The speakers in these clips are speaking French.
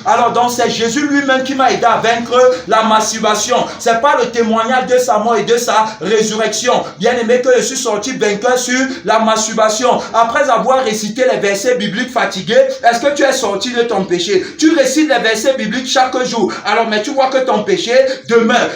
Alors donc c'est Jésus lui-même qui m'a aidé à vaincre la masturbation. C'est pas le témoignage de sa mort et de sa résurrection. Bien aimé, que je suis sorti vainqueur sur la masturbation. Après avoir récité les versets bibliques fatigués, est-ce que tu es sorti de ton péché? Tu récites les versets bibliques chaque jour. Alors mais tu vois que ton péché demeure.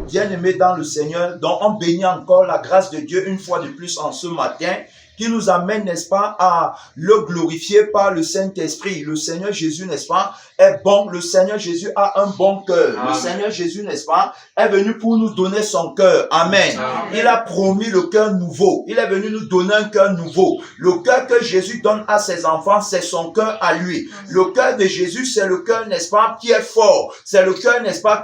Bien-aimés dans le Seigneur, dont on bénit encore la grâce de Dieu une fois de plus en ce matin, qui nous amène, n'est-ce pas, à le glorifier par le Saint-Esprit. Le Seigneur Jésus, n'est-ce pas, est bon. Le Seigneur Jésus a un bon cœur. Le Seigneur Jésus, n'est-ce pas, est venu pour nous donner son cœur. Amen. Il a promis le cœur nouveau. Il est venu nous donner un cœur nouveau. Le cœur que Jésus donne à ses enfants, c'est son cœur à lui. Le cœur de Jésus, c'est le cœur, n'est-ce pas, qui est fort. C'est le cœur, n'est-ce pas,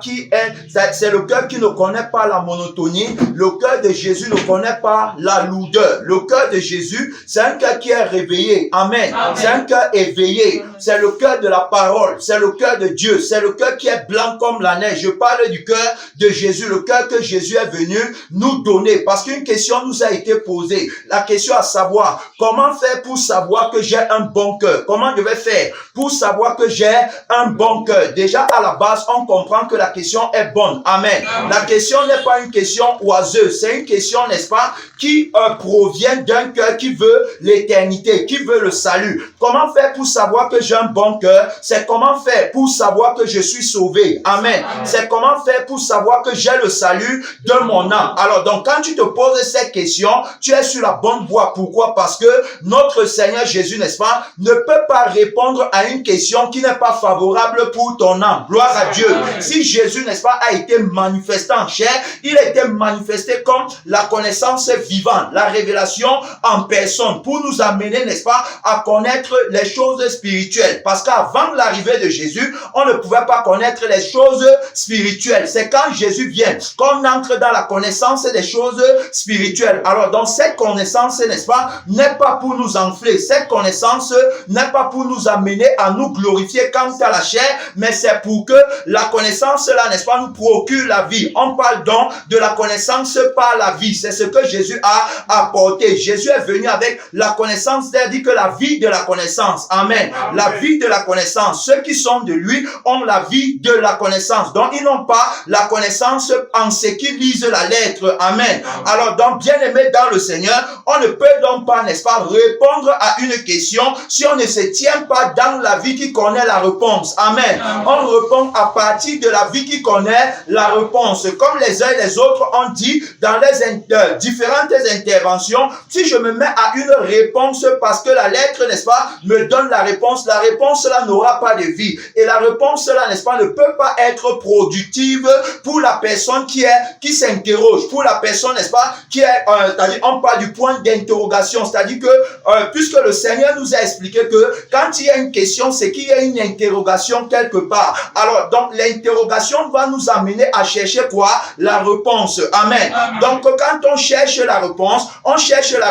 c'est le cœur qui ne connaît pas la monotonie. Le cœur de Jésus ne connaît pas la lourdeur. Le cœur de Jésus, c'est un cœur qui est réveillé. Amen. C'est un cœur éveillé. C'est le cœur de la parole. C'est le cœur de Dieu. C'est le cœur qui est blanc comme la neige. Je parle du cœur de Jésus. Le cœur que Jésus est venu nous donner. Parce qu'une question nous a été posée. La question à savoir, comment faire pour savoir que j'ai un bon cœur? Comment je vais faire pour savoir que j'ai un bon cœur? Déjà, à la base, on comprend que la question est bonne. Amen. La question n'est pas une question oiseuse. C'est une question, n'est-ce pas, qui provient d'un cœur qui veut l'éternité, qui veut le salut. Comment faire pour savoir que j'ai un bon cœur? C'est comment faire pour savoir que je suis sauvé. Amen. C'est comment faire pour savoir que j'ai le salut de mon âme. Alors donc quand tu te poses cette question, tu es sur la bonne voie. Pourquoi? Parce que notre Seigneur Jésus, n'est-ce pas, ne peut pas répondre à une question qui n'est pas favorable pour ton âme. Gloire à Dieu. Si Jésus, n'est-ce pas, a été manifesté en chair, il a été manifesté comme la connaissance vivante, la révélation en personne, pour nous amener, n'est-ce pas, à connaître les choses spirituelles. Parce qu'avant l'arrivée de Jésus, on ne pouvait pas connaître les choses spirituelles. C'est quand Jésus vient qu'on entre dans la connaissance des choses spirituelles. Alors, donc, cette connaissance, n'est-ce pas, n'est pas pour nous enfler. Cette connaissance n'est pas pour nous amener à nous glorifier quant à la chair, mais c'est pour que la connaissance, là, n'est-ce pas, nous procure la vie. On parle donc de la connaissance par la vie. C'est ce que Jésus a apporté. Jésus est venu avec la connaissance, c'est-à-dire que la vie de la connaissance. Amen. La vie de la connaissance. Ceux qui sont de lui ont la vie de la connaissance. Donc, ils n'ont pas la connaissance en ce qu'ils lisent la lettre. Amen. Alors, donc, bien aimé dans le Seigneur, on ne peut donc pas, n'est-ce pas, répondre à une question si on ne se tient pas dans la vie qui connaît la réponse. Amen. On répond à partir de la vie qui connaît la réponse. Comme les uns et les autres ont dit dans les différentes interventions, si je me mets à une réponse parce que la lettre, n'est-ce pas, me donne la réponse là n'aura pas de vie. Et la réponse là, n'est-ce pas, ne peut pas être productive pour la personne qui s'interroge, pour la personne, n'est-ce pas, qui est, c'est-à-dire, on parle du point d'interrogation, c'est-à-dire que, puisque le Seigneur nous a expliqué que quand il y a une question, c'est qu'il y a une interrogation quelque part. Alors, donc, l'interrogation va nous amener à chercher quoi? La réponse. Amen. Donc, quand on cherche la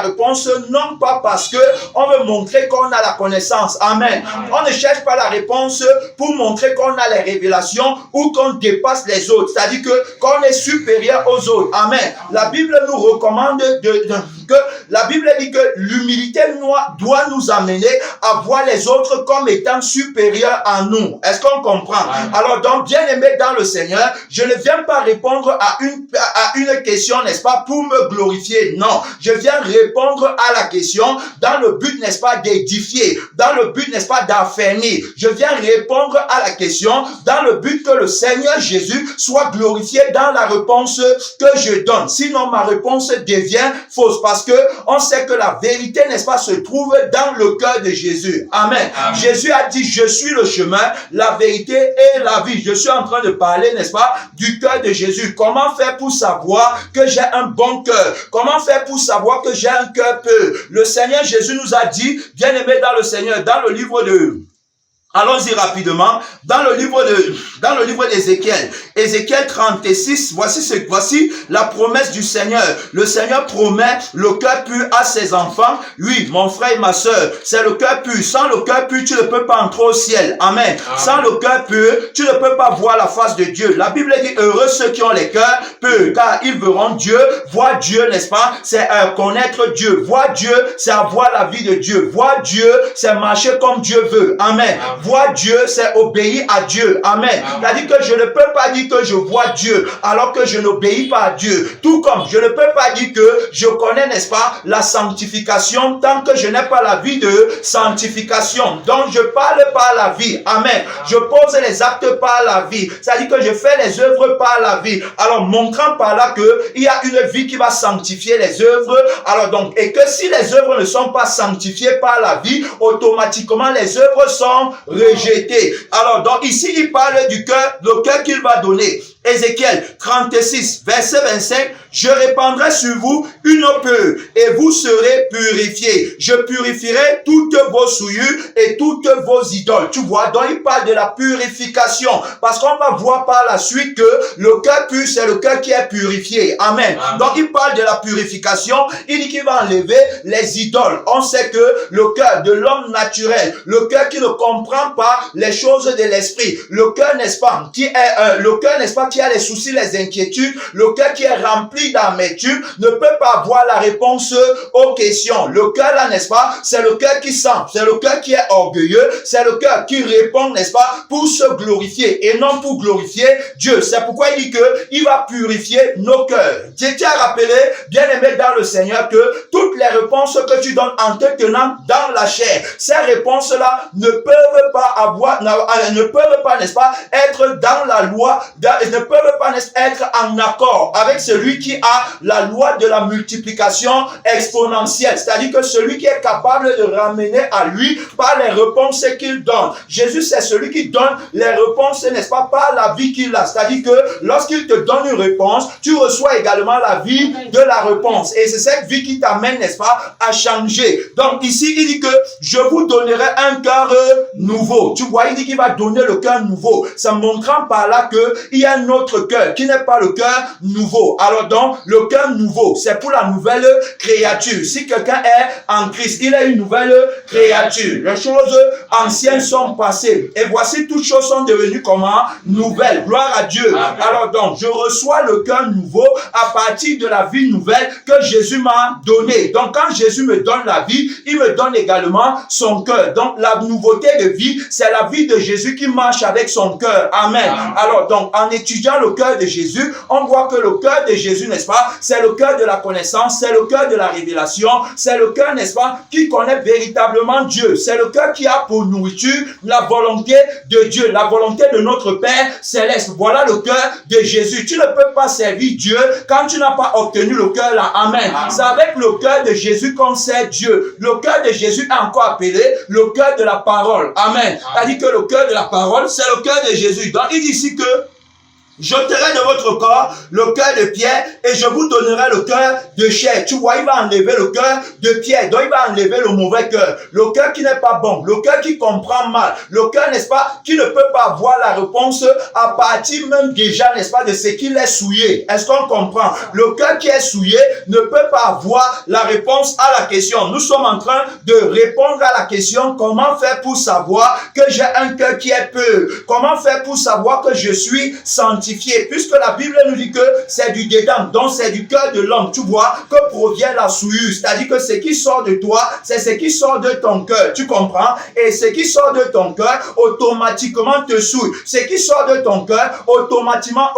réponse non pas parce que on veut montrer qu'on a la connaissance. Amen. On ne cherche pas la réponse pour montrer qu'on a les révélations ou qu'on dépasse les autres. C'est-à-dire qu'on est supérieur aux autres. Amen. La Bible nous recommande que la Bible dit que l'humilité doit nous amener à voir les autres comme étant supérieurs à nous. Est-ce qu'on comprend? Alors donc, bien aimé dans le Seigneur, je ne viens pas répondre à une question, n'est-ce pas, pour me glorifier. Non, je viens répondre à la question dans le but, n'est-ce pas, d'édifier, dans le but, n'est-ce pas, d'affermir. Je viens répondre à la question dans le but que le Seigneur Jésus soit glorifié dans la réponse que je donne. Sinon, ma réponse devient fausse parce que on sait que la vérité, n'est-ce pas, se se trouve dans le cœur de Jésus. Amen. Amen. Jésus a dit, je suis le chemin, la vérité et la vie. Je suis en train de parler, n'est-ce pas, du cœur de Jésus. Comment faire pour savoir que j'ai un bon cœur? Comment faire pour savoir que j'ai un cœur pur? Le Seigneur Jésus nous a dit, bien-aimés dans le Seigneur, dans le livre de... Allons-y rapidement. Dans le livre d'Ézéchiel, Ézéchiel 36, voici la promesse du Seigneur. Le Seigneur promet le cœur pur à ses enfants. Oui, mon frère et ma sœur, c'est le cœur pur. Sans le cœur pur, tu ne peux pas entrer au ciel. Amen. Amen. Sans le cœur pur, tu ne peux pas voir la face de Dieu. La Bible dit, heureux ceux qui ont les cœurs purs, car ils verront Dieu. Voir Dieu, n'est-ce pas? C'est connaître Dieu. Voir Dieu, c'est avoir la vie de Dieu. Voir Dieu, c'est marcher comme Dieu veut. Amen. Amen. Voir Dieu, c'est obéir à Dieu. Amen. C'est-à-dire que je ne peux pas dire que je vois Dieu alors que je n'obéis pas à Dieu. Tout comme je ne peux pas dire que je connais, n'est-ce pas, la sanctification tant que je n'ai pas la vie de sanctification. Donc je parle par la vie. Amen. Je pose les actes par la vie. C'est-à-dire que je fais les œuvres par la vie. Alors montrant par là que il y a une vie qui va sanctifier les œuvres. Alors donc, et que si les œuvres ne sont pas sanctifiées par la vie, automatiquement les œuvres sont rejetées. Alors, donc ici, il parle du cœur, le cœur qu'il va donner. Ézéchiel 36, verset 25, je répandrai sur vous une eau pure et vous serez purifiés. Je purifierai toutes vos souillures et toutes vos idoles. Tu vois, donc il parle de la purification parce qu'on va voir par la suite que le cœur pur, c'est le cœur qui est purifié. Amen. Amen. Donc il parle de la purification. Il dit qu'il va enlever les idoles. On sait que le cœur de l'homme naturel, le cœur qui ne comprend pas les choses de l'esprit, le cœur, n'est-ce pas, qui est le cœur, n'est-ce pas, qui a les soucis, les inquiétudes, le cœur qui est rempli d'amertume ne peut pas avoir la réponse aux questions. Le cœur là, n'est-ce pas, c'est le cœur qui sent, c'est le cœur qui est orgueilleux, c'est le cœur qui répond, n'est-ce pas, pour se glorifier et non pour glorifier Dieu. C'est pourquoi il dit que il va purifier nos cœurs. Je tiens à rappeler, bien aimé dans le Seigneur, que toutes les réponses que tu donnes en te tenant dans la chair, ces réponses-là ne peuvent pas avoir, ne peuvent pas, n'est-ce pas, être dans la loi, ne peuvent pas être en accord avec celui qui a la loi de la multiplication exponentielle. C'est-à-dire que celui qui est capable de ramener à lui par les réponses qu'il donne. Jésus, c'est celui qui donne les réponses, n'est-ce pas, par la vie qu'il a. C'est-à-dire que lorsqu'il te donne une réponse, tu reçois également la vie de la réponse. Et c'est cette vie qui t'amène, n'est-ce pas, à changer. Donc ici, il dit que je vous donnerai un cœur nouveau. Tu vois, il dit qu'il va donner le cœur nouveau. Ça montrant par là qu'il y a un autre cœur qui n'est pas le cœur nouveau. Alors donc, le cœur nouveau, c'est pour la nouvelle créature. Si quelqu'un est en Christ, il est une nouvelle créature. Les choses anciennes sont passées. Et voici, toutes choses sont devenues comment? Nouvelles. Gloire à Dieu. Amen. Alors donc, je reçois le cœur nouveau à partir de la vie nouvelle que Jésus m'a donnée. Donc, quand Jésus me donne la vie, il me donne également son cœur. Donc, la nouveauté de vie, c'est la vie de Jésus qui marche avec son cœur. Amen. Amen. Alors donc, en étudiant le cœur de Jésus, on voit que le cœur de Jésus, n'est-ce pas, c'est le cœur de la connaissance, c'est le cœur de la révélation, c'est le cœur, n'est-ce pas, qui connaît véritablement Dieu. C'est le cœur qui a pour nourriture la volonté de Dieu, la volonté de notre Père céleste. Voilà le cœur de Jésus. Tu ne peux pas servir Dieu quand tu n'as pas obtenu le cœur là. Amen. Amen. C'est avec le cœur de Jésus qu'on sert Dieu. Le cœur de Jésus est encore appelé le cœur de la parole. Amen. C'est-à-dire que le cœur de la parole, c'est le cœur de Jésus. Donc il dit ici que j'ôterai de votre corps le cœur de pierre et je vous donnerai le cœur de chair. Tu vois, il va enlever le cœur de pierre. Donc, il va enlever le mauvais cœur. Le cœur qui n'est pas bon. Le cœur qui comprend mal. Le cœur, n'est-ce pas, qui ne peut pas avoir la réponse à partir même déjà, n'est-ce pas, de ce qu'il est souillé. Est-ce qu'on comprend? Le cœur qui est souillé ne peut pas avoir la réponse à la question. Nous sommes en train de répondre à la question comment faire pour savoir que j'ai un cœur qui est pur. Comment faire pour savoir que je suis sanctifié. Puisque la Bible nous dit que c'est du dedans, donc c'est du cœur de l'homme, tu vois, que provient la souillure. C'est-à-dire que ce qui sort de toi, c'est ce qui sort de ton cœur, tu comprends? Et ce qui sort de ton cœur, automatiquement te souille. Ce qui sort de ton cœur, automatiquement,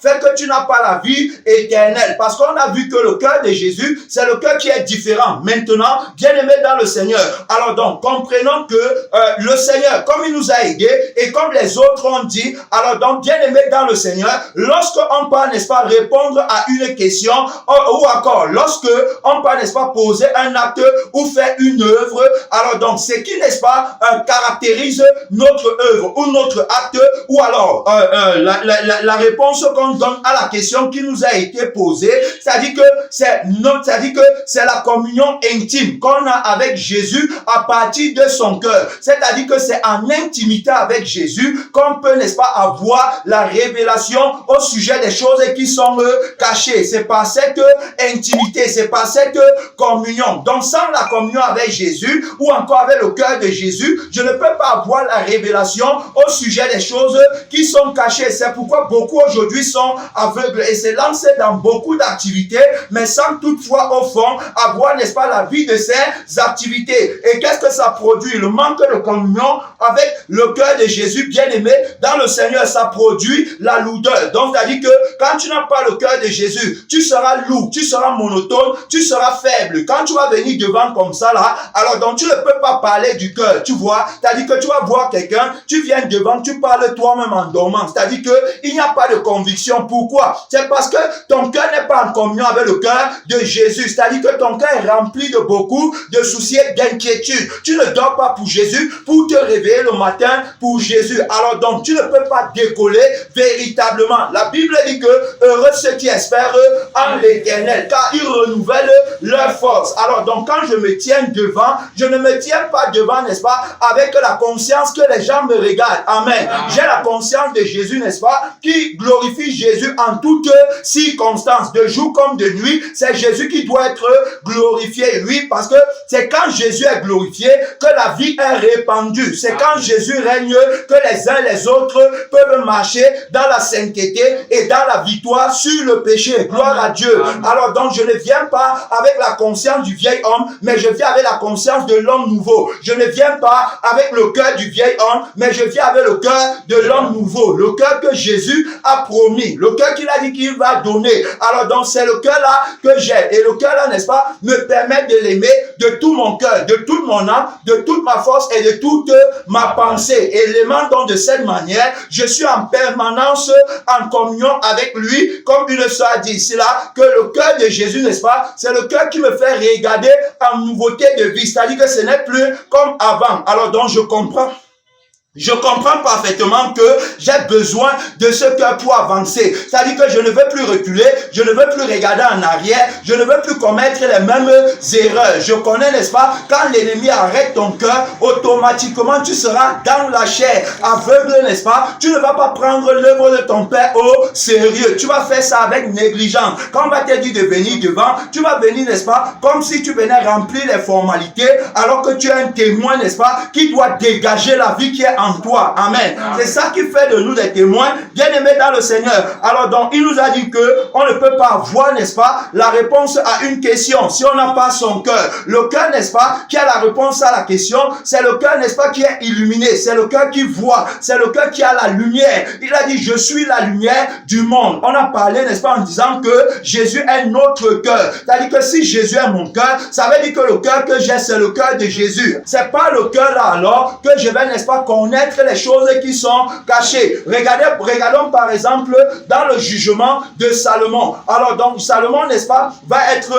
fait que tu n'as pas la vie éternelle. Parce qu'on a vu que le cœur de Jésus, c'est le cœur qui est différent. Maintenant, bien aimé dans le Seigneur. Alors donc, comprenons que le Seigneur, comme il nous a aidés, et comme les autres ont dit, alors donc, bien bien-aimé dans le Seigneur, lorsqu'on parle, n'est-ce pas, répondre à une question, ou encore, lorsqu'on parle, n'est-ce pas, poser un acte ou faire une œuvre, alors donc, ce qui, n'est-ce pas, caractérise notre œuvre ou notre acte, ou alors la réponse qu'on donne à la question qui nous a été posée, c'est-à-dire que c'est la communion intime qu'on a avec Jésus à partir de son cœur. C'est-à-dire que c'est en intimité avec Jésus qu'on peut, n'est-ce pas, avoir la révélation au sujet des choses qui sont cachées. C'est par cette intimité, c'est par cette communion. Donc sans la communion avec Jésus ou encore avec le cœur de Jésus, je ne peux pas avoir la révélation au sujet des choses qui sont cachées. C'est pourquoi beaucoup aujourd'hui sont aveugles et se lancent dans beaucoup d'activités, mais sans toutefois au fond avoir, n'est-ce pas, la vie de ces activités. Et qu'est-ce que ça produit? Le manque de communion avec le cœur de Jésus, bien-aimé dans le Seigneur, ça produit la lourdeur. Donc, c'est-à-dire que quand tu n'as pas le cœur de Jésus, tu seras lourd, tu seras monotone, tu seras faible. Quand tu vas venir devant comme ça là, alors donc tu ne peux pas parler du cœur, tu vois. C'est-à-dire que tu vas voir quelqu'un, tu viens devant, tu parles toi-même en dormant. C'est-à-dire que il n'y a pas de conviction. Pourquoi? C'est parce que ton cœur n'est pas en communion avec le cœur de Jésus. C'est-à-dire que ton cœur est rempli de beaucoup de soucis et d'inquiétudes. Tu ne dors pas pour Jésus, pour te réveiller le matin pour Jésus. Alors donc, tu ne peux pas décoller véritablement. La Bible dit que heureux ceux qui espèrent en l'Éternel, car ils renouvellent leur force. Alors donc, quand je me tiens devant, je ne me tiens pas devant, n'est-ce pas, avec la conscience que les gens me regardent. Amen. J'ai la conscience de Jésus, n'est-ce pas, qui glorifie Jésus en toutes circonstances, de jour comme de nuit. C'est Jésus qui doit être glorifié, oui, parce que c'est quand Jésus est glorifié que la vie est répandue. C'est quand Jésus règne que les uns et les autres peuvent marcher dans la sainteté et dans la victoire sur le péché. Gloire à Dieu. Alors donc, je ne viens pas avec la conscience du vieil homme, mais je viens avec la conscience de l'homme nouveau. Je ne viens pas avec le cœur du vieil homme, mais je viens avec le cœur de l'homme nouveau. Le cœur que Jésus a promis. Le cœur qu'il a dit qu'il va donner. Alors donc, c'est le cœur là que j'ai. Et le cœur là, n'est-ce pas, me permet de l'aimer de tout mon cœur, de toute mon âme, de toute ma force et de toute ma pensée. Et l'aimant donc de cette manière, je suis en permanence en communion avec lui, comme une sœur a dit ici là, que le cœur de Jésus, n'est-ce pas, c'est le cœur qui me fait regarder en nouveauté de vie. C'est-à-dire que ce n'est plus comme avant. Alors donc, je comprends parfaitement que j'ai besoin de ce cœur pour avancer. C'est-à-dire que je ne veux plus reculer, je ne veux plus regarder en arrière, je ne veux plus commettre les mêmes erreurs. Je connais, n'est-ce pas, quand l'ennemi arrête ton cœur, automatiquement tu seras dans la chair, aveugle, n'est-ce pas? Tu ne vas pas prendre l'œuvre de ton Père au sérieux. Tu vas faire ça avec négligence. Quand on va te dire de venir devant, tu vas venir, n'est-ce pas, comme si tu venais remplir les formalités, alors que tu es un témoin, n'est-ce pas, qui doit dégager la vie qui est en toi. Amen. C'est ça qui fait de nous des témoins bien-aimés dans le Seigneur. Alors donc, il nous a dit que on ne peut pas voir, n'est-ce pas, la réponse à une question si on n'a pas son cœur. Le cœur, n'est-ce pas, qui a la réponse à la question, c'est le cœur, n'est-ce pas, qui est illuminé. C'est le cœur qui voit. C'est le cœur qui a la lumière. Il a dit, je suis la lumière du monde. On a parlé, n'est-ce pas, en disant que Jésus est notre cœur. C'est-à-dire que si Jésus est mon cœur, ça veut dire que le cœur que j'ai, c'est le cœur de Jésus. C'est pas le cœur là alors que je vais, n'est-ce pas, connaître les choses qui sont cachées. Regardons par exemple dans le jugement de Salomon. Alors donc Salomon, n'est-ce pas, va être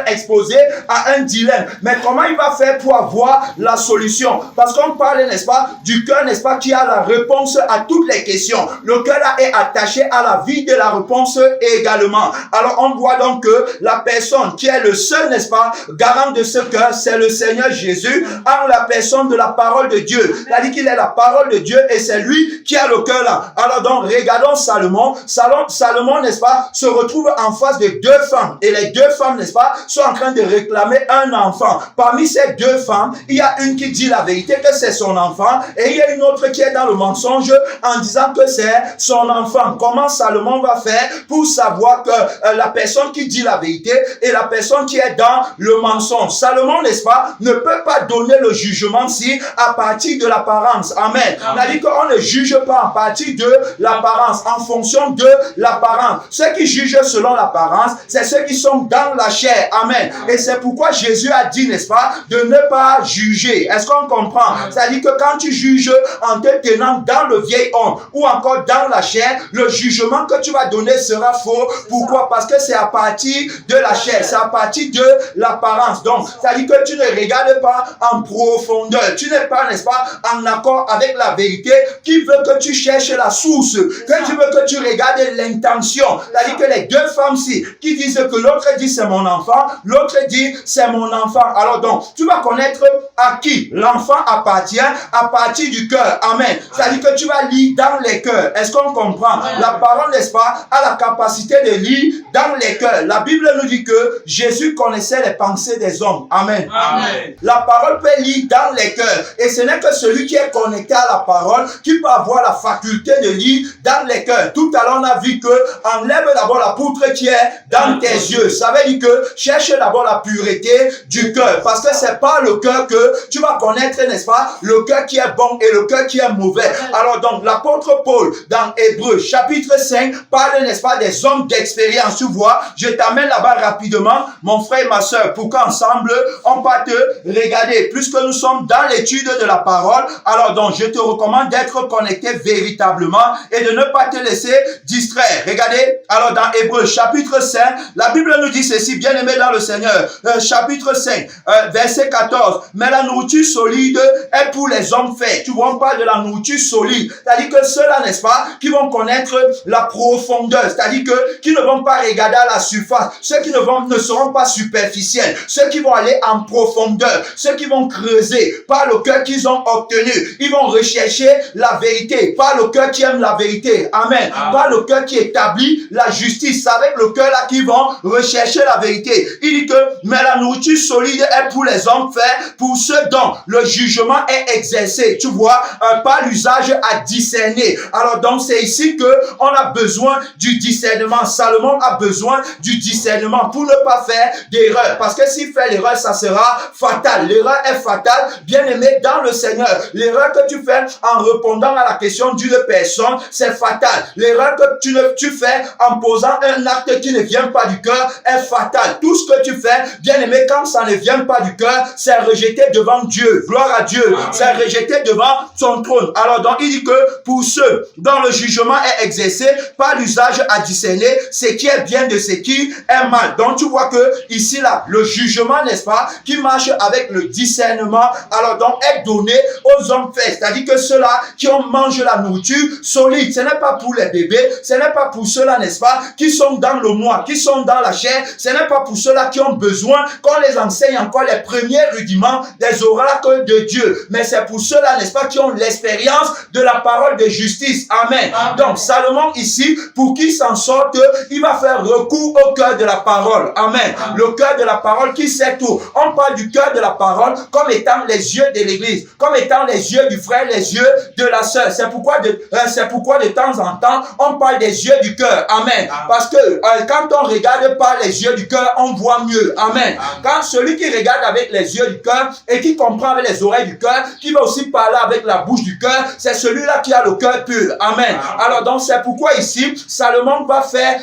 exposé à un dilemme. Mais comment il va faire pour avoir la solution? Parce qu'on parle, n'est-ce pas, du cœur, n'est-ce pas, qui a la réponse à toutes les questions. Le cœur là est attaché à la vie de la réponse également. Alors on voit donc que la personne qui est le seul, n'est-ce pas, garant de ce cœur, c'est le Seigneur Jésus en la personne de la parole de Dieu. C'est-à-dire qu'il est la parole de Dieu et c'est lui qui a le cœur là. Alors donc, regardons Salomon. Salomon, n'est-ce pas, se retrouve en face de deux femmes. Et les deux femmes, n'est-ce pas, sont en train de réclamer un enfant. Parmi ces deux femmes, il y a une qui dit la vérité que c'est son enfant et il y a une autre qui est dans le mensonge en disant que c'est son enfant. Comment Salomon va faire pour savoir que la personne qui dit la vérité et la personne qui est dans le mensonge? Salomon, n'est-ce pas, ne peut pas donner le jugement si à partir de l'apparence. l'apparence. Amen. C'est-à-dire qu'on ne juge pas en partie de l'apparence, en fonction de l'apparence. Ceux qui jugent selon l'apparence, c'est ceux qui sont dans la chair. Amen. Et c'est pourquoi Jésus a dit, n'est-ce pas, de ne pas juger. Est-ce qu'on comprend? C'est-à-dire que quand tu juges en te tenant dans le vieil homme ou encore dans la chair, le jugement que tu vas donner sera faux. Pourquoi? Parce que c'est à partir de la chair, c'est à partir de l'apparence. Donc, c'est-à-dire que tu ne regardes pas en profondeur. Tu n'es pas, n'est-ce pas, en accord avec la vérité qui veut que tu cherches la source, que tu veux que tu regardes l'intention. C'est-à-dire que les deux femmes-ci qui disent que l'autre dit c'est mon enfant, l'autre dit c'est mon enfant. Alors donc, tu vas connaître à qui l'enfant appartient à partir du cœur. Amen. C'est-à-dire que tu vas lire dans les cœurs. Est-ce qu'on comprend? La parole, n'est-ce pas, a la capacité de lire dans les cœurs. La Bible nous dit que Jésus connaissait les pensées des hommes. Amen. Amen. La parole peut lire dans les cœurs. Et ce n'est que celui qui est connecté à la parole qui peut avoir la faculté de lire dans les cœurs. Tout à l'heure, on a vu que enlève d'abord la poutre qui est dans tes yeux. Ça veut dire que cherche d'abord la pureté du cœur. Parce que c'est pas le cœur que tu vas connaître, n'est-ce pas, le cœur qui est bon et le cœur qui est mauvais. Alors donc, l'apôtre Paul, dans Hébreux, chapitre 5, parle, n'est-ce pas, des hommes d'expérience. Tu vois, je t'amène là-bas rapidement, mon frère et ma soeur, pour qu'ensemble, on va te regarder. Puisque nous sommes dans l'étude de la parole, alors donc, je te recommande d'être connecté véritablement et de ne pas te laisser distraire. Regardez, alors dans Hébreux, chapitre 5, la Bible nous dit ceci, bien aimé dans le Seigneur, chapitre 5, verset 14, mais la nourriture solide est pour les hommes faits. Tu vois, on parle de la nourriture solide. C'est-à-dire que ceux-là, n'est-ce pas, qui vont connaître la profondeur, c'est-à-dire que qui ne vont pas regarder à la surface, ceux qui ne seront pas superficiels, ceux qui vont aller en profondeur, ceux qui vont creuser par le cœur qu'ils ont obtenu. Ils vont rechercher la vérité, par le cœur qui aime la vérité. Amen. Par le cœur qui établit la justice. C'est avec le cœur là qu'ils vont rechercher la vérité. Il dit que, mais la nourriture solide est pour les hommes faits, pour ceux dont le jugement est exercé. Tu vois, par l'usage à discerner. Alors donc, c'est ici que on a besoin du discernement. Salomon a besoin du discernement pour ne pas faire d'erreur. Parce que s'il fait l'erreur, ça sera fatal. L'erreur est fatale, bien aimé dans le Seigneur. L'erreur que tu fais en répondant à la question d'une personne, c'est fatal. L'erreur que tu fais en posant un acte qui ne vient pas du cœur est fatal. Tout ce que tu fais, bien aimé, quand ça ne vient pas du cœur, c'est rejeté devant Dieu. Gloire à Dieu. C'est rejeté devant son trône. Alors donc, il dit que pour ceux dont le jugement est exercé par l'usage à discerner ce qui est bien de ce qui est mal. Donc tu vois que ici là, le jugement, n'est-ce pas, qui marche avec le discernement, alors donc est donné aux hommes faits. C'est-à-dire que ceux-là qui mangent la nourriture solide, ce n'est pas pour les bébés, ce n'est pas pour ceux-là, n'est-ce pas, qui sont dans le moi, qui sont dans la chair, ce n'est pas pour ceux-là qui ont besoin qu'on les enseigne encore les premiers rudiments des oracles de Dieu. Mais c'est pour ceux-là, n'est-ce pas, qui ont l'expérience de la parole de justice. Amen. Amen. Donc Salomon ici, pour qu'il s'en sorte, il va faire recours au cœur de la parole. Amen. Amen. Le cœur de la parole qui sait tout. On parle du cœur de la parole comme étant les yeux de l'église, comme étant les yeux du frère, les yeux de la sœur. C'est pourquoi de temps en temps, on parle des yeux du cœur. Amen. Amen. Parce que quand on regarde par les yeux du cœur, on voit mieux. Amen. Amen. Quand celui qui regarde avec les yeux du cœur et qui comprend avec les oreilles du cœur, qui va aussi parler avec la bouche du cœur, c'est celui-là qui a le cœur pur. Amen. Amen. Alors donc c'est pourquoi ici, Salomon va faire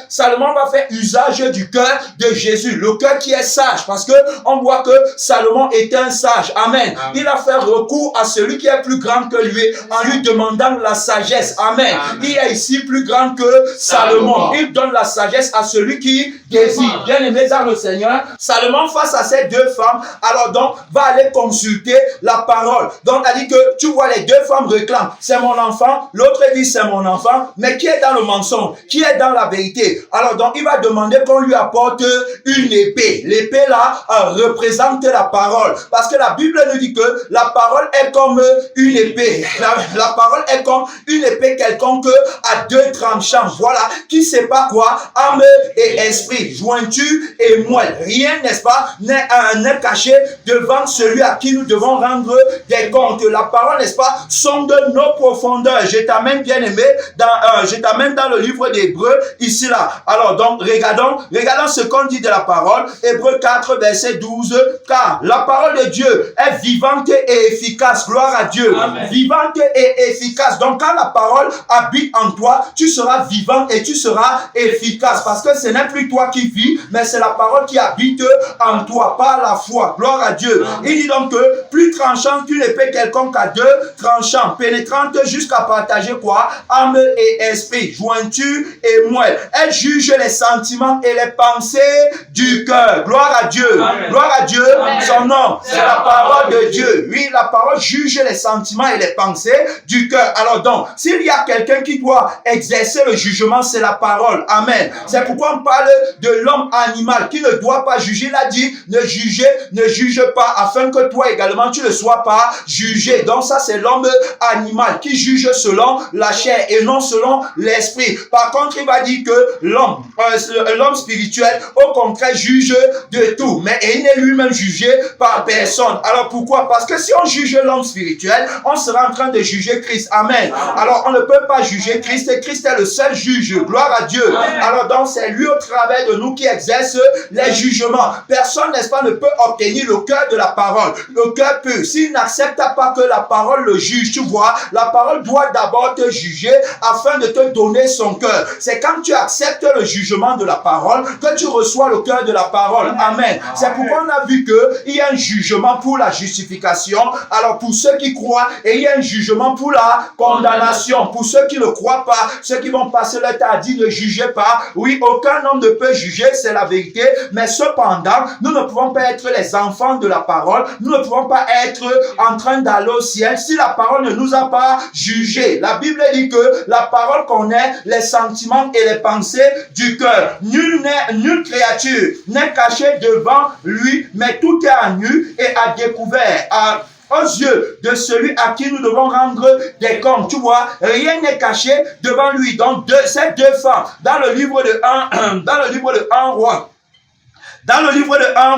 usage du cœur de Jésus, le cœur qui est sage, parce que on voit que Salomon est un sage. Amen. Amen. Il a fait recours à celui qui est plus grand que lui en lui demandant la sagesse. Amen. Amen. Il est ici plus grand que Salomon. Il donne la sagesse à celui qui désire. Bien aimé dans le Seigneur, Salomon face à ces deux femmes, alors donc va aller consulter la parole. Donc elle dit que tu vois les deux femmes réclament, c'est mon enfant, l'autre dit c'est mon enfant, mais qui est dans le mensonge, qui est dans la vérité? Alors donc il va demander qu'on lui apporte une épée. L'épée là représente la parole, parce que la Bible nous dit que la parole est comme une épée. La parole est comme une épée quelconque à deux tranchants, voilà, qui sépare quoi? Âme et esprit, jointure et moelle. Rien, n'est-ce pas, n'est caché devant celui à qui nous devons rendre des comptes. La parole, n'est-ce pas, sonde nos profondeurs. Je t'amène, bien aimé, dans le livre d'Hébreux, ici là. Alors donc, regardons ce qu'on dit de la parole. Hébreux 4, verset 12. Car la parole de Dieu est vivante et efficace. Gloire à Dieu. Dieu. Amen. Vivante et efficace. Donc quand la parole habite en toi, tu seras vivant et tu seras efficace. Parce que ce n'est plus toi qui vis, mais c'est la parole qui habite en toi, par la foi. Gloire à Dieu. Il dit donc que plus tranchant qu'une épée quelconque à deux tranchants, pénétrante jusqu'à partager quoi? Âme et esprit, jointure et moelle. Elle juge les sentiments et les pensées du cœur. Gloire à Dieu. Amen. Gloire à Dieu. Amen. Son nom, c'est la parole de Dieu. Oui, la parole juge les sentiments et les pensées du cœur. Alors donc, s'il y a quelqu'un qui doit exercer le jugement, c'est la parole. Amen. C'est pourquoi on parle de l'homme animal qui ne doit pas juger. Il a dit, ne juge pas, afin que toi également tu ne sois pas jugé. Donc ça, c'est l'homme animal qui juge selon la chair et non selon l'esprit. Par contre, il va dire que l'homme spirituel, au contraire, juge de tout. Mais il n'est lui-même jugé par personne. Alors pourquoi? Parce que si on juge l'homme spirituel, on sera en train de juger Christ. Amen. Alors on ne peut pas juger Christ et Christ est le seul juge. Gloire à Dieu. Alors donc c'est lui au travers de nous qui exerce les jugements. Personne, n'est-ce pas, ne peut obtenir le cœur de la parole. Le cœur peut. S'il n'accepte pas que la parole le juge, tu vois, la parole doit d'abord te juger afin de te donner son cœur. C'est quand tu acceptes le jugement de la parole que tu reçois le cœur de la parole. Amen. C'est pourquoi on a vu qu'il y a un jugement pour la justification. Alors pour ceux qui croient, et il y a un jugement pour la condamnation. Pour ceux qui ne croient pas, ceux qui vont passer leur temps à dire ne jugez pas. Oui, aucun homme ne peut juger, c'est la vérité. Mais cependant, nous ne pouvons pas être les enfants de la parole. Nous ne pouvons pas être en train d'aller au ciel si la parole ne nous a pas jugés. La Bible dit que la parole connaît les sentiments et les pensées du cœur. Nulle créature n'est cachée devant lui, mais tout est à nu et à découvert. Aux yeux de celui à qui nous devons rendre des comptes. Tu vois, rien n'est caché devant lui. Donc, ces deux femmes, dans le livre de 1 roi, dans le livre de 1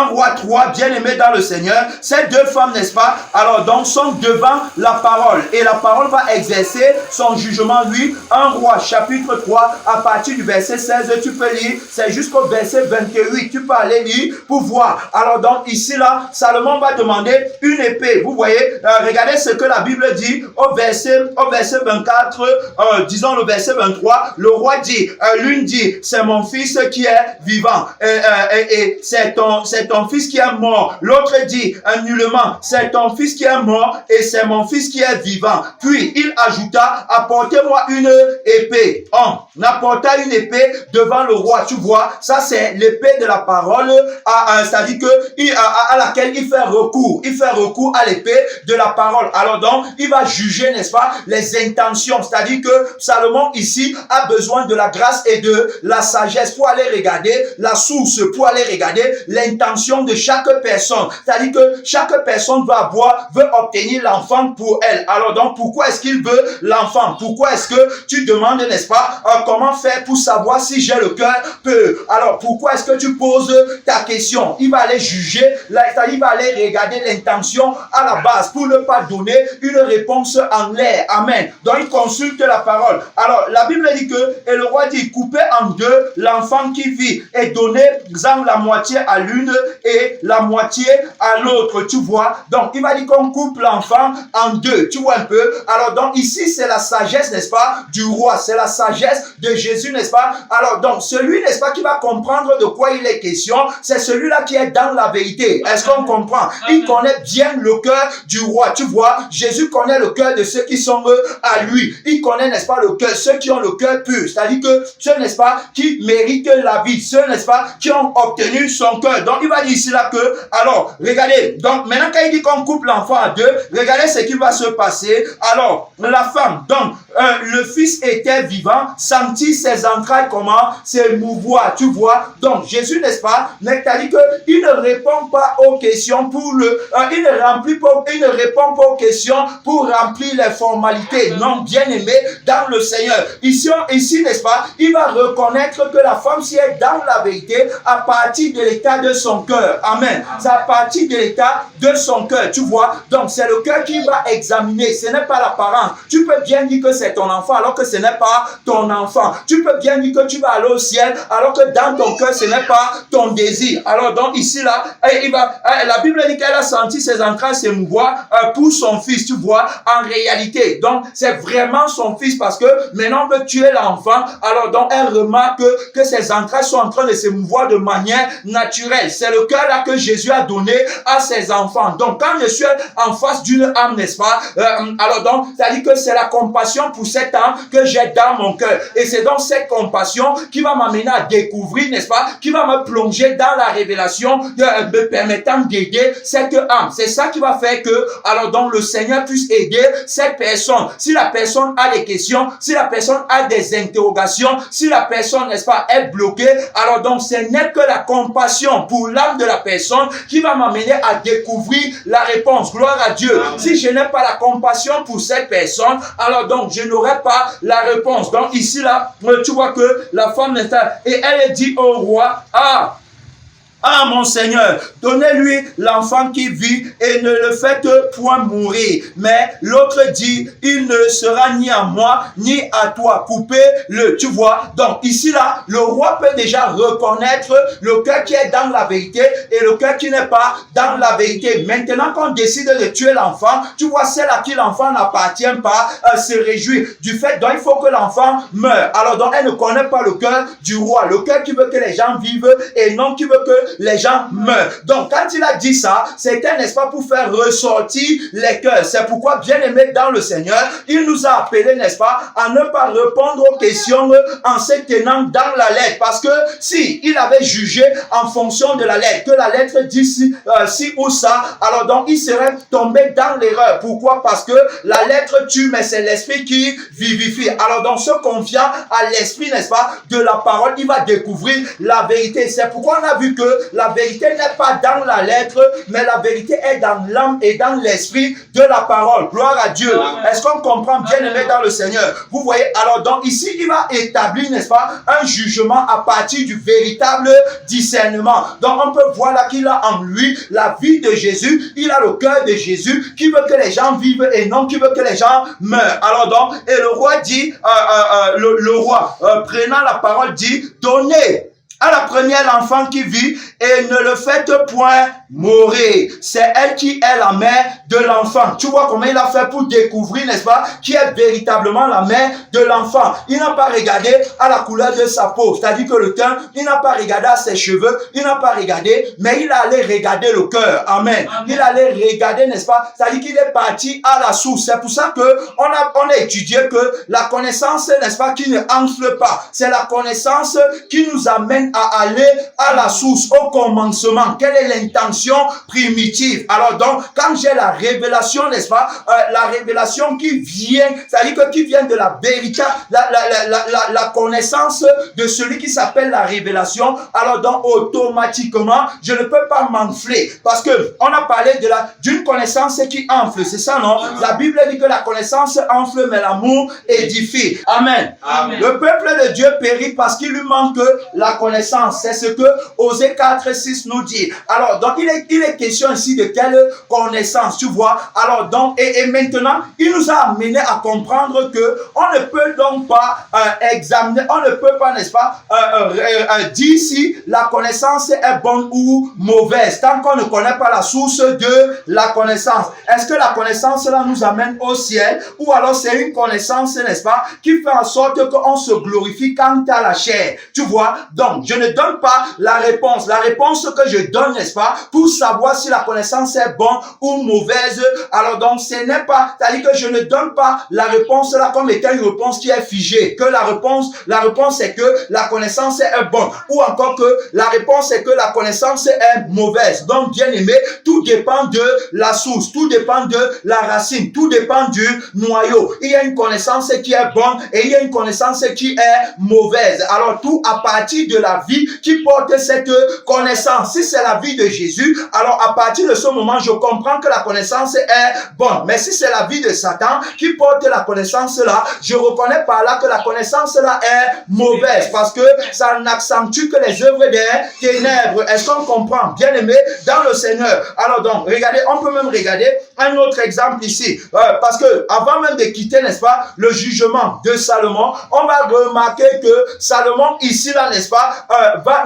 roi 3, bien-aimé dans le Seigneur, ces deux femmes, n'est-ce pas, alors donc sont devant la parole. Et la parole va exercer son jugement, lui. 1 roi, chapitre 3, à partir du verset 16, tu peux lire, c'est jusqu'au verset 28. Tu peux aller lire pour voir. Alors donc, ici, là, Salomon va demander une épée. Vous voyez, regardez ce que la Bible dit au verset 24, disons le verset 23. Le roi dit, l'une dit, c'est mon fils qui est vivant. Et c'est ton fils qui est mort. L'autre dit nullement, c'est ton fils qui est mort et c'est mon fils qui est vivant. Puis il ajouta, apportez-moi une épée. On apporta une épée devant le roi. Tu vois, ça c'est l'épée de la parole, c'est-à-dire que à laquelle il fait recours. Il fait recours à l'épée de la parole. Alors donc, il va juger, n'est-ce pas, les intentions. C'est-à-dire que Salomon ici a besoin de la grâce et de la sagesse pour aller regarder la source, pour aller regarder l'intention de chaque personne. C'est-à-dire que chaque personne veut obtenir l'enfant pour elle. Alors donc, pourquoi est-ce qu'il veut l'enfant? Pourquoi est-ce que tu demandes, n'est-ce pas, comment faire pour savoir si j'ai le cœur peu? Alors, pourquoi est-ce que tu poses ta question? Il va aller juger, c'est-à-dire il va aller regarder l'intention à la base pour ne pas donner une réponse en l'air. Amen. Donc, il consulte la parole. Alors, la Bible dit que, et le roi dit, coupez en deux l'enfant qui vit et donnez-en la moitié à l'une et la moitié à l'autre, tu vois. Donc, il va dire qu'on coupe l'enfant en deux, tu vois un peu. Alors, donc, ici, c'est la sagesse, n'est-ce pas, du roi. C'est la sagesse de Jésus, n'est-ce pas. Alors, donc, celui, n'est-ce pas, qui va comprendre de quoi il est question, c'est celui-là qui est dans la vérité. Est-ce qu'on comprend? Il connaît bien le cœur du roi, tu vois. Jésus connaît le cœur de ceux qui sont à lui. Il connaît, n'est-ce pas, le cœur, ceux qui ont le cœur pur. C'est-à-dire que ceux, n'est-ce pas, qui méritent la vie, ceux, n'est-ce pas, qui ont obtenu son cœur. Donc, il va dire ici là que, alors, regardez, donc, maintenant, quand il dit qu'on coupe l'enfant à deux, regardez ce qui va se passer. Alors, la femme, donc, le fils était vivant, sentit ses entrailles comment s'émouvoir, tu vois. Donc, Jésus, n'est-ce pas, c'est-à-dire qu'il ne répond pas aux questions pour il ne répond pas aux questions pour remplir les formalités. Non, bien aimé dans le Seigneur. Ici, n'est-ce pas, il va reconnaître que la femme, si elle est dans la vérité, vérité à partir de l'état de son cœur. Amen. C'est à partir de l'état de son cœur, tu vois. Donc, c'est le cœur qui va examiner. Ce n'est pas l'apparence. Tu peux bien dire que c'est ton enfant alors que ce n'est pas ton enfant. Tu peux bien dire que tu vas aller au ciel alors que dans ton cœur, ce n'est pas ton désir. Alors, donc, ici, là, la Bible dit qu'elle a senti ses entrailles s'émouvoir pour son fils, tu vois, en réalité. Donc, c'est vraiment son fils parce que maintenant que tu es l'enfant, alors donc, elle remarque que ses entrailles sont en train de s'émouvoir de manière naturelle. C'est le cœur là que Jésus a donné à ses enfants. Donc, quand je suis en face d'une âme, n'est-ce pas, alors donc, ça dit que c'est la compassion pour cette âme que j'ai dans mon cœur. Et c'est donc cette compassion qui va m'amener à découvrir, n'est-ce pas, qui va me plonger dans la révélation, me permettant d'aider cette âme. C'est ça qui va faire que, alors donc, le Seigneur puisse aider cette personne. Si la personne a des questions, si la personne a des interrogations, si la personne, n'est-ce pas, est bloquée, alors donc, ce n'est que la compassion pour l'âme de la personne qui va m'amener à découvrir la réponse. Gloire à Dieu. Amen. Si je n'ai pas la compassion pour cette personne, alors donc, je n'aurai pas la réponse. Donc, ici, là, tu vois que la femme, et elle dit au roi, ah, mon Seigneur, donnez-lui l'enfant qui vit et ne le faites point mourir. Mais l'autre dit, il ne sera ni à moi, ni à toi. Coupez-le, tu vois. Donc, ici, là, le roi peut déjà reconnaître le cœur qui est dans la vérité et le cœur qui n'est pas dans la vérité. Maintenant, qu'on décide de tuer l'enfant, tu vois, celle à qui l'enfant n'appartient pas se réjouit du fait, donc il faut que l'enfant meure. Alors, donc, elle ne connaît pas le cœur du roi. Le cœur qui veut que les gens vivent et non qui veut que les gens meurent. Donc, quand il a dit ça, c'était, n'est-ce pas, pour faire ressortir les cœurs. C'est pourquoi, bien aimé dans le Seigneur, il nous a appelés, n'est-ce pas, à ne pas répondre aux questions en se tenant dans la lettre. Parce que si il avait jugé en fonction de la lettre, que la lettre dit ci ou ça, alors donc il serait tombé dans l'erreur. Pourquoi? Parce que la lettre tue, mais c'est l'esprit qui vivifie. Alors donc, se confiant à l'esprit, n'est-ce pas, de la parole, il va découvrir la vérité. C'est pourquoi on a vu que la vérité n'est pas dans la lettre, mais la vérité est dans l'âme et dans l'esprit de la parole. Gloire à Dieu. Est-ce qu'on comprend, bien aimé dans le Seigneur? Vous voyez, alors donc ici, il va établir, n'est-ce pas, un jugement à partir du véritable discernement. Donc on peut voir là qu'il a en lui la vie de Jésus, il a le cœur de Jésus qui veut que les gens vivent et non qui veut que les gens meurent. Alors donc, et le roi dit, le roi prenant la parole dit, donnez à la première l'enfant qui vit et ne le faites point mourir. C'est elle qui est la mère de l'enfant. Tu vois comment il a fait pour découvrir, n'est-ce pas, qui est véritablement la mère de l'enfant. Il n'a pas regardé à la couleur de sa peau, c'est-à-dire que le teint, il n'a pas regardé à ses cheveux, il n'a pas regardé, mais il allait regarder le cœur. Amen. Il allait regarder, n'est-ce pas, c'est-à-dire qu'il est parti à la source. C'est pour ça que on a étudié que la connaissance, n'est-ce pas, qui ne enfle pas, c'est la connaissance qui nous amène à aller à la source, au commencement. Quelle est l'intention primitive? Alors donc, quand j'ai la révélation, n'est-ce pas, la révélation qui vient, c'est-à-dire que qui vient de la vérité, la connaissance de celui qui s'appelle la révélation, alors donc automatiquement, je ne peux pas m'enfler, parce que on a parlé d'une connaissance qui enfle, c'est ça, non? La Bible dit que la connaissance enfle, mais l'amour édifie. Amen. Amen. Le peuple de Dieu périt parce qu'il lui manque la connaissance. C'est ce que Osée 4:6 nous dit. Alors, donc, il est question ici de quelle connaissance, tu vois. Alors, donc, et maintenant, il nous a amené à comprendre que on ne peut donc pas examiner, on ne peut pas, n'est-ce pas, dire si la connaissance est bonne ou mauvaise, tant qu'on ne connaît pas la source de la connaissance. Est-ce que la connaissance là nous amène au ciel, ou alors c'est une connaissance, n'est-ce pas, qui fait en sorte qu'on se glorifie quant à la chair, tu vois. Donc, je ne donne pas la réponse. La réponse que je donne, n'est-ce pas, pour savoir si la connaissance est bonne ou mauvaise. Alors donc, ce n'est pas, c'est-à-dire que je ne donne pas la réponse là comme étant une réponse qui est figée. Que la réponse est que la connaissance est bonne. Ou encore que la réponse est que la connaissance est mauvaise. Donc, bien aimé, tout dépend de la source. Tout dépend de la racine. Tout dépend du noyau. Il y a une connaissance qui est bonne et il y a une connaissance qui est mauvaise. Alors, tout à partir de la vie qui porte cette connaissance, si c'est la vie de Jésus, alors à partir de ce moment, je comprends que la connaissance est bonne. Mais si c'est la vie de Satan qui porte la connaissance là, je reconnais par là que la connaissance là est mauvaise parce que ça n'accentue que les œuvres des ténèbres. Est-ce qu'on comprend? Bien aimé dans le Seigneur. Alors donc, regardez, on peut même regarder un autre exemple ici. Parce que avant même de quitter, n'est-ce pas, le jugement de Salomon, on va remarquer que Salomon ici là, n'est-ce pas,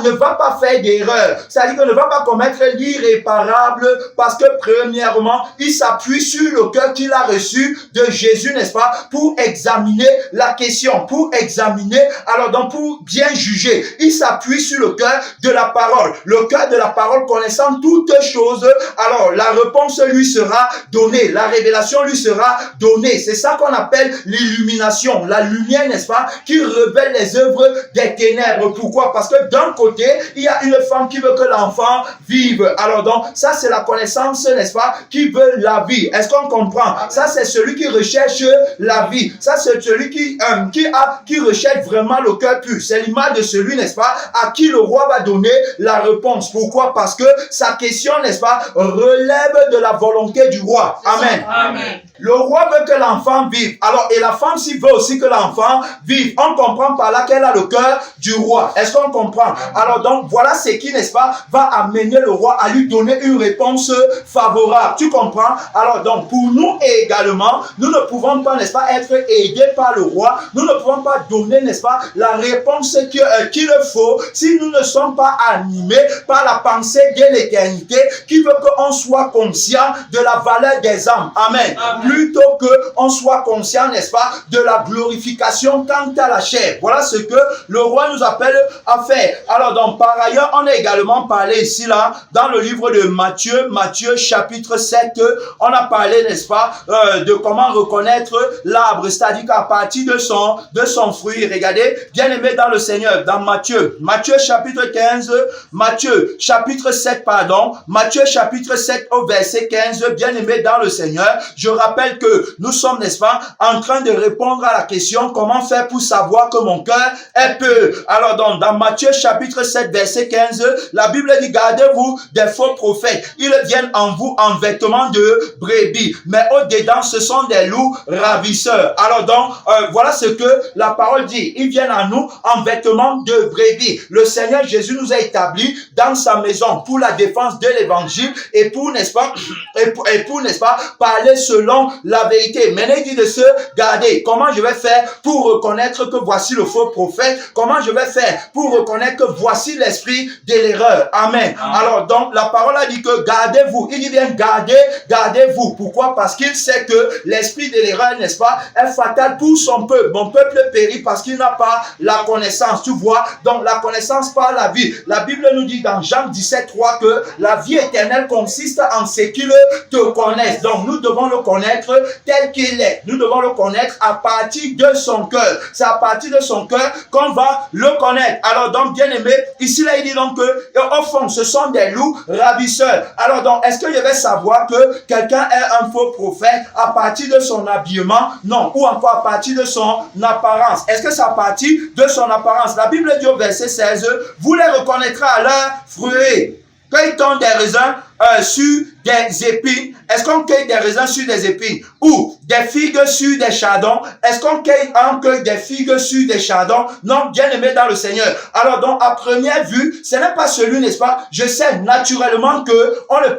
ne va pas faire d'erreur. C'est-à-dire qu'il ne va pas commettre l'irréparable parce que premièrement, il s'appuie sur le cœur qu'il a reçu de Jésus, n'est-ce pas, pour examiner la question, pour examiner, alors donc pour bien juger. Il s'appuie sur le cœur de la parole. Le cœur de la parole connaissant toutes choses, alors la réponse lui sera donnée, la révélation lui sera donnée. C'est ça qu'on appelle l'illumination, la lumière, n'est-ce pas, qui révèle les œuvres des ténèbres. Pourquoi? Parce que d'un côté, il y a une femme qui veut que l'enfant vive. Alors donc, ça c'est la connaissance, n'est-ce pas, qui veut la vie. Est-ce qu'on comprend? Ça c'est celui qui recherche la vie. Ça c'est celui qui recherche vraiment le cœur pur. C'est l'image de celui, n'est-ce pas, à qui le roi va donner la réponse. Pourquoi? Parce que sa question, n'est-ce pas, relève de la volonté du roi. Amen. Amen. Le roi veut que l'enfant vive. Alors, et la femme s'y veut aussi que l'enfant vive. On comprend par là qu'elle a le cœur du roi. Est-ce qu'on comprend? Alors donc, voilà ce qui, n'est-ce pas, va amener le roi à lui donner une réponse favorable. Tu comprends? Alors donc, pour nous également, nous ne pouvons pas, n'est-ce pas, être aidés par le roi. Nous ne pouvons pas donner, n'est-ce pas, la réponse qu'il faut si nous ne sommes pas animés par la pensée de l'éternité qui veut qu'on soit conscient de la valeur des âmes. Amen. Plutôt qu'on soit conscient, n'est-ce pas, de la glorification quant à la chair. Voilà ce que le roi nous appelle à faire. Alors donc, par ailleurs, on a également parlé ici, là, dans le livre de Matthieu chapitre 7, on a parlé, n'est-ce pas, de comment reconnaître l'arbre, c'est-à-dire qu'à partir de son fruit, regardez, bien aimé dans le Seigneur, dans Matthieu chapitre 15, Matthieu chapitre 7 au verset 15, bien aimé dans le Seigneur, je rappelle que nous sommes, n'est-ce pas, en train de répondre à la question comment faire pour savoir que mon cœur est pur. Alors donc, dans Matthieu chapitre 7 verset 15, la Bible dit, gardez-vous des faux prophètes. Ils viennent en vous en vêtements de brebis, mais au-dedans ce sont des loups ravisseurs. Alors donc, voilà ce que la parole dit. Ils viennent à nous en vêtements de brebis. Le Seigneur Jésus nous a établis dans sa maison pour la défense de l'évangile et pour, n'est-ce pas, n'est-ce pas, parler selon la vérité. Maintenant, il dit de se garder. Comment je vais faire pour reconnaître que voici le faux prophète? Comment je vais faire pour reconnaître que voici l'esprit de l'erreur? Amen. Alors donc, la parole a dit que gardez-vous. Il dit bien gardez-vous. Pourquoi? Parce qu'il sait que l'esprit de l'erreur, n'est-ce pas, est fatal pour son peuple. Mon peuple périt parce qu'il n'a pas la connaissance. Tu vois? Donc, la connaissance par la vie. La Bible nous dit dans Jean 17:3 que la vie éternelle consiste en ce qu'il te connaisse. Donc, nous devons le connaître tel qu'il est. Nous devons le connaître à partir de son cœur. C'est à partir de son cœur qu'on va le connaître. Alors donc, bien aimé, ici là, il dit donc que, au fond, ce sont des loups ravisseurs. Alors donc, est-ce que je vais savoir que quelqu'un est un faux prophète à partir de son habillement? Non. Ou encore à partir de son apparence. Est-ce que c'est à partir de son apparence? La Bible dit au verset 16, vous les reconnaîtrez à leurs fruits. Cueille-t-on des raisins sur des épines? Est-ce qu'on cueille des raisins sur des épines? Ou des figues sur des chardons? Est-ce qu'on cueille des figues sur des chardons? Non, bien aimé dans le Seigneur. Alors donc, à première vue, ce n'est pas celui, n'est-ce pas? Je sais naturellement que on ne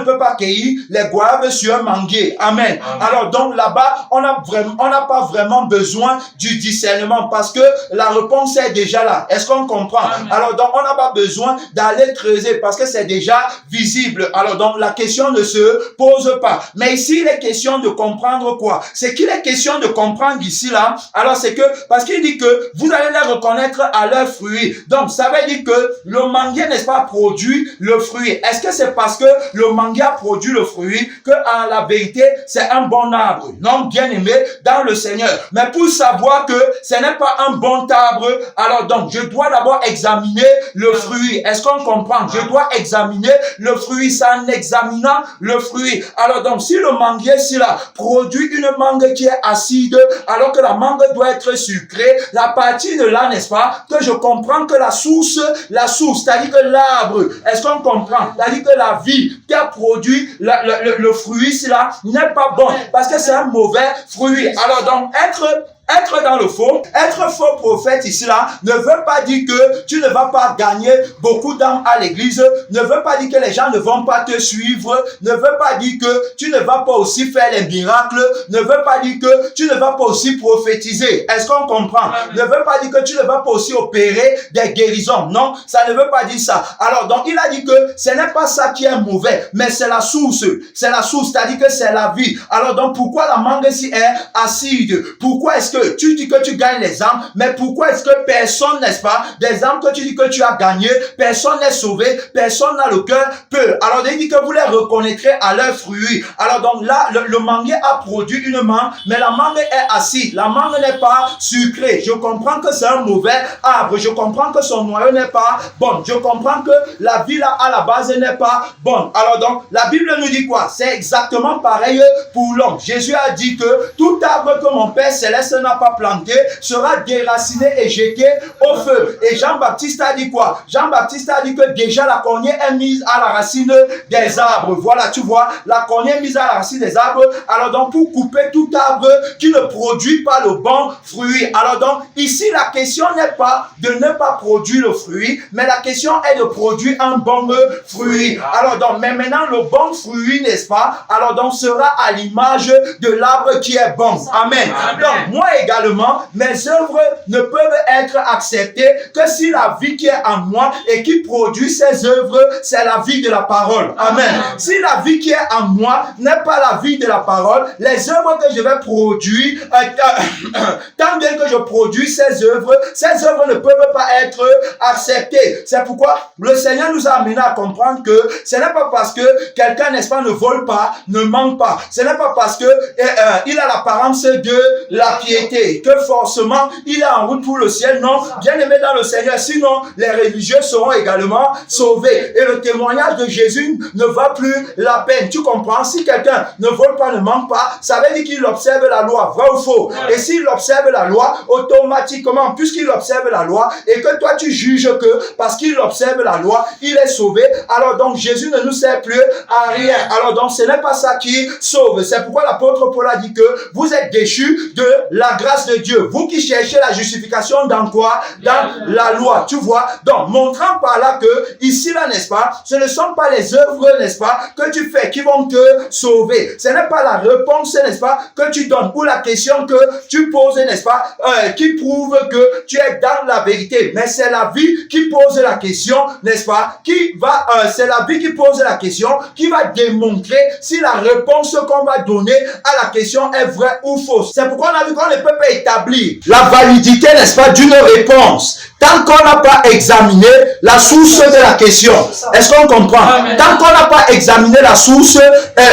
peut pas cueillir les goaves sur un manguier. Amen. Alors donc, là-bas, on n'a pas vraiment besoin du discernement parce que la réponse est déjà là. Est-ce qu'on comprend? Alors donc, on n'a pas besoin d'aller creuser parce que c'est déjà visible. Alors donc, la question ne se pose pas. Mais ici, il est question de comprendre quoi? C'est qu'il est question de comprendre ici, là. Alors, c'est que, parce qu'il dit que vous allez les reconnaître à leurs fruits. Donc, ça veut dire que le manguier, n'est-ce pas, produit le fruit. Est-ce que c'est parce que le manguier a produit le fruit que, en la vérité, c'est un bon arbre? Non, bien aimé dans le Seigneur. Mais pour savoir que ce n'est pas un bon arbre, alors donc, je dois d'abord examiner le fruit. Est-ce qu'on comprend? Je dois examiner le fruit. fruit, c'est en examinant le fruit. Alors donc, si le manguier, s'il a produit une mangue qui est acide, alors que la mangue doit être sucrée, à partir de là, n'est-ce pas, que je comprends que la source, c'est-à-dire que l'arbre, est-ce qu'on comprend? C'est-à-dire que la vie qui a produit le fruit, cela n'est pas bon, parce que c'est un mauvais fruit. Alors donc, être dans le faux, être faux prophète ici là, ne veut pas dire que tu ne vas pas gagner beaucoup d'âmes à l'église, ne veut pas dire que les gens ne vont pas te suivre, ne veut pas dire que tu ne vas pas aussi faire les miracles, ne veut pas dire que tu ne vas pas aussi prophétiser. Est-ce qu'on comprend? Ne veut pas dire que tu ne vas pas aussi opérer des guérisons. Non, ça ne veut pas dire ça. Alors donc il a dit que ce n'est pas ça qui est mauvais, mais c'est la source. C'est la source, c'est-à-dire que c'est la vie. Alors donc pourquoi la mangue si est acide? Pourquoi est-ce que tu dis que tu gagnes les âmes, mais pourquoi est-ce que personne, n'est-ce pas, des âmes que tu dis que tu as gagnées, personne n'est sauvé, personne n'a le cœur peu. Alors il dit que vous les reconnaîtrez à leurs fruits. Alors donc là, le manguier a produit une mangue, mais la mangue est acide. La mangue n'est pas sucrée. Je comprends que c'est un mauvais arbre. Je comprends que son noyau n'est pas bon. Je comprends que la vie là à la base n'est pas bonne. Alors donc, la Bible nous dit quoi? C'est exactement pareil pour l'homme. Jésus a dit que tout arbre que mon Père Céleste n'a pas planté sera déraciné et jeté au feu. Et Jean-Baptiste a dit quoi? Jean-Baptiste a dit que déjà la cognée est mise à la racine des arbres. Voilà, tu vois, la cognée est mise à la racine des arbres. Alors donc, pour couper tout arbre qui ne produit pas le bon fruit. Alors donc, ici, la question n'est pas de ne pas produire le fruit, mais la question est de produire un bon fruit. Alors donc, mais maintenant, le bon fruit, n'est-ce pas? Alors donc, sera à l'image de l'arbre qui est bon. Amen. Donc, moi également, mes œuvres ne peuvent être acceptées que si la vie qui est en moi et qui produit ces œuvres, c'est la vie de la parole. Amen. Si la vie qui est en moi n'est pas la vie de la parole, les œuvres que je vais produire, tant bien que je produis ces œuvres ne peuvent pas être acceptées. C'est pourquoi le Seigneur nous a amené à comprendre que ce n'est pas parce que quelqu'un, n'est-ce pas, ne vole pas, ne ment pas. Ce n'est pas parce que il a l'apparence de la piété que forcément il est en route pour le ciel. Non, bien aimé dans le Seigneur, sinon les religieux seront également sauvés. Et le témoignage de Jésus ne va plus la peine. Tu comprends? Si quelqu'un ne vole pas, ne ment pas, ça veut dire qu'il observe la loi, vrai ou faux? Et s'il observe la loi, automatiquement, puisqu'il observe la loi, et que toi tu juges que parce qu'il observe la loi, il est sauvé, alors donc Jésus ne nous sert plus à rien. Alors donc ce n'est pas ça qui sauve. C'est pourquoi l'apôtre Paul a dit que vous êtes déchus de la grâce de Dieu. Vous qui cherchez la justification dans quoi? Dans la loi, tu vois. Donc, montrant par là que, ici là, n'est-ce pas, ce ne sont pas les œuvres, n'est-ce pas, que tu fais qui vont te sauver. Ce n'est pas la réponse, n'est-ce pas, que tu donnes ou la question que tu poses, n'est-ce pas, qui prouve que tu es dans la vérité. Mais c'est la vie qui pose la question, n'est-ce pas, c'est la vie qui pose la question, qui va démontrer si la réponse qu'on va donner à la question est vraie ou fausse. C'est pourquoi on a vu qu'on ne peut pas établir la validité, n'est-ce pas, d'une réponse tant qu'on n'a pas examiné la source de la question. Est-ce qu'on comprend? Tant qu'on n'a pas examiné la source,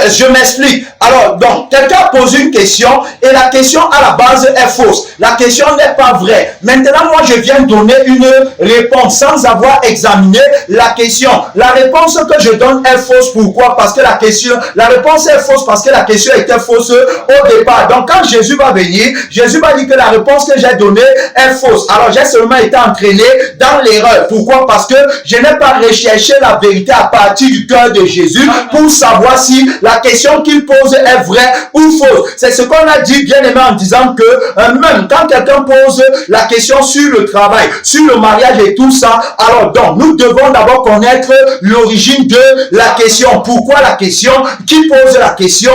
je m'explique. Alors, donc, quelqu'un pose une question et la question à la base est fausse. La question n'est pas vraie. Maintenant, moi, je viens donner une réponse sans avoir examiné la question. La réponse que je donne est fausse. Pourquoi? Parce que la réponse est fausse parce que la question était fausse au départ. Donc, quand Jésus va venir, Jésus va dire que la réponse que j'ai donnée est fausse. Alors, j'ai seulement été entraîné dans l'erreur. Pourquoi? Parce que je n'ai pas recherché la vérité à partir du cœur de Jésus pour savoir si la question qu'il pose est vraie ou fausse. C'est ce qu'on a dit, bien aimé, en disant que même quand quelqu'un pose la question sur le travail, sur le mariage et tout ça, alors donc, nous devons d'abord connaître l'origine de la question. Pourquoi la question? Qui pose la question?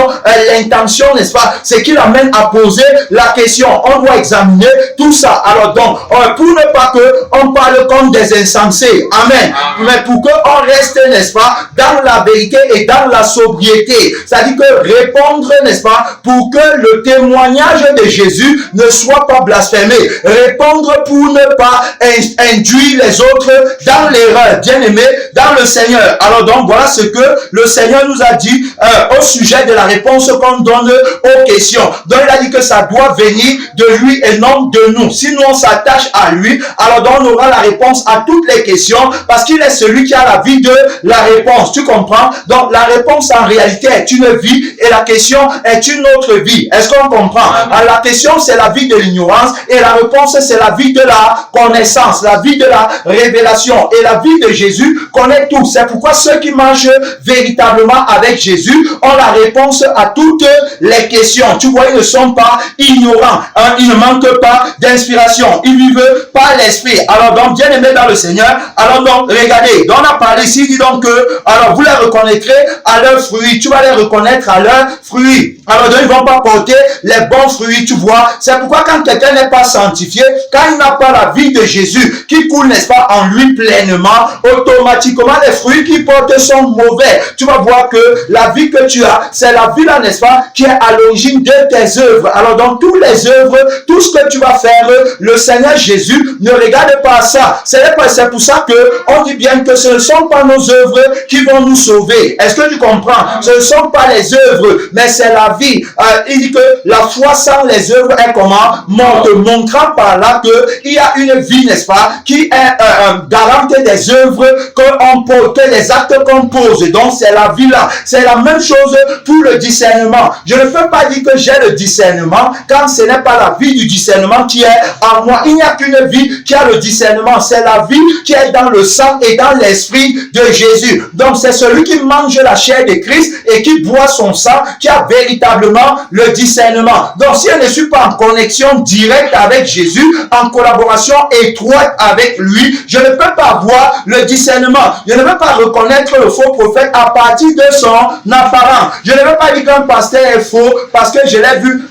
L'intention, n'est-ce pas? C'est qui l'amène à poser la question. On doit examiner tout ça. Alors donc, pour ne pas qu'on parle comme des insensés. Amen. Mais pour qu'on reste, n'est-ce pas, dans la vérité et dans la sobriété. C'est-à-dire que répondre, n'est-ce pas, pour que le témoignage de Jésus ne soit pas blasphémé. Répondre pour ne pas induire les autres dans l'erreur. Bien aimé dans le Seigneur. Alors donc, voilà ce que le Seigneur nous a dit au sujet de la réponse qu'on donne aux questions. Donc, il a dit que ça doit venir de lui et non de nous. Si nous on s'attache à lui, alors alors donc on aura la réponse à toutes les questions parce qu'il est celui qui a la vie de la réponse. Tu comprends? Donc la réponse en réalité est une vie et la question est une autre vie. Est-ce qu'on comprend? Alors, la question c'est la vie de l'ignorance et la réponse c'est la vie de la connaissance, la vie de la révélation. Et la vie de Jésus connaît tout. C'est pourquoi ceux qui marchent véritablement avec Jésus ont la réponse à toutes les questions. Tu vois, ils ne sont pas ignorants. Hein? Ils ne manquent pas d'inspiration. Ils vivent par l'esprit. Alors donc, bien aimé dans le Seigneur, alors donc, regardez, donc on a parlé ici, dit donc que, alors vous les reconnaîtrez à leurs fruits. Tu vas les reconnaître à leurs fruits. Alors donc, ils ne vont pas porter les bons fruits, tu vois. C'est pourquoi quand quelqu'un n'est pas sanctifié, quand il n'a pas la vie de Jésus qui coule, n'est-ce pas, en lui pleinement, automatiquement, les fruits qu'il porte sont mauvais. Tu vas voir que la vie que tu as, c'est la vie là, n'est-ce pas, qui est à l'origine de tes œuvres. Alors dans toutes les œuvres, tout ce que tu vas faire, le Seigneur Jésus ne regarde pas ça. C'est pour ça que on dit bien que ce ne sont pas nos œuvres qui vont nous sauver. Est-ce que tu comprends? Ce ne sont pas les œuvres, mais c'est la vie. Il dit que la foi sans les œuvres est comment? Morte, montrant par là qu'il y a une vie, n'est-ce pas, qui est garante des œuvres qu'on pose, que les actes qu'on pose. Donc c'est la vie là. C'est la même chose pour le discernement. Je ne peux pas dire que j'ai le discernement quand ce n'est pas la vie du discernement qui est en moi. Il n'y a qu'une vie qui a le discernement. C'est la vie qui est dans le sang et dans l'esprit de Jésus. Donc c'est celui qui mange la chair de Christ et qui boit son sang qui a véritablement le discernement. Donc si je ne suis pas en connexion directe avec Jésus, en collaboration étroite avec lui, je ne peux pas avoir le discernement. Je ne peux pas reconnaître le faux prophète à partir de son apparence. Je ne veux pas dire qu'un pasteur est faux parce que je l'ai vu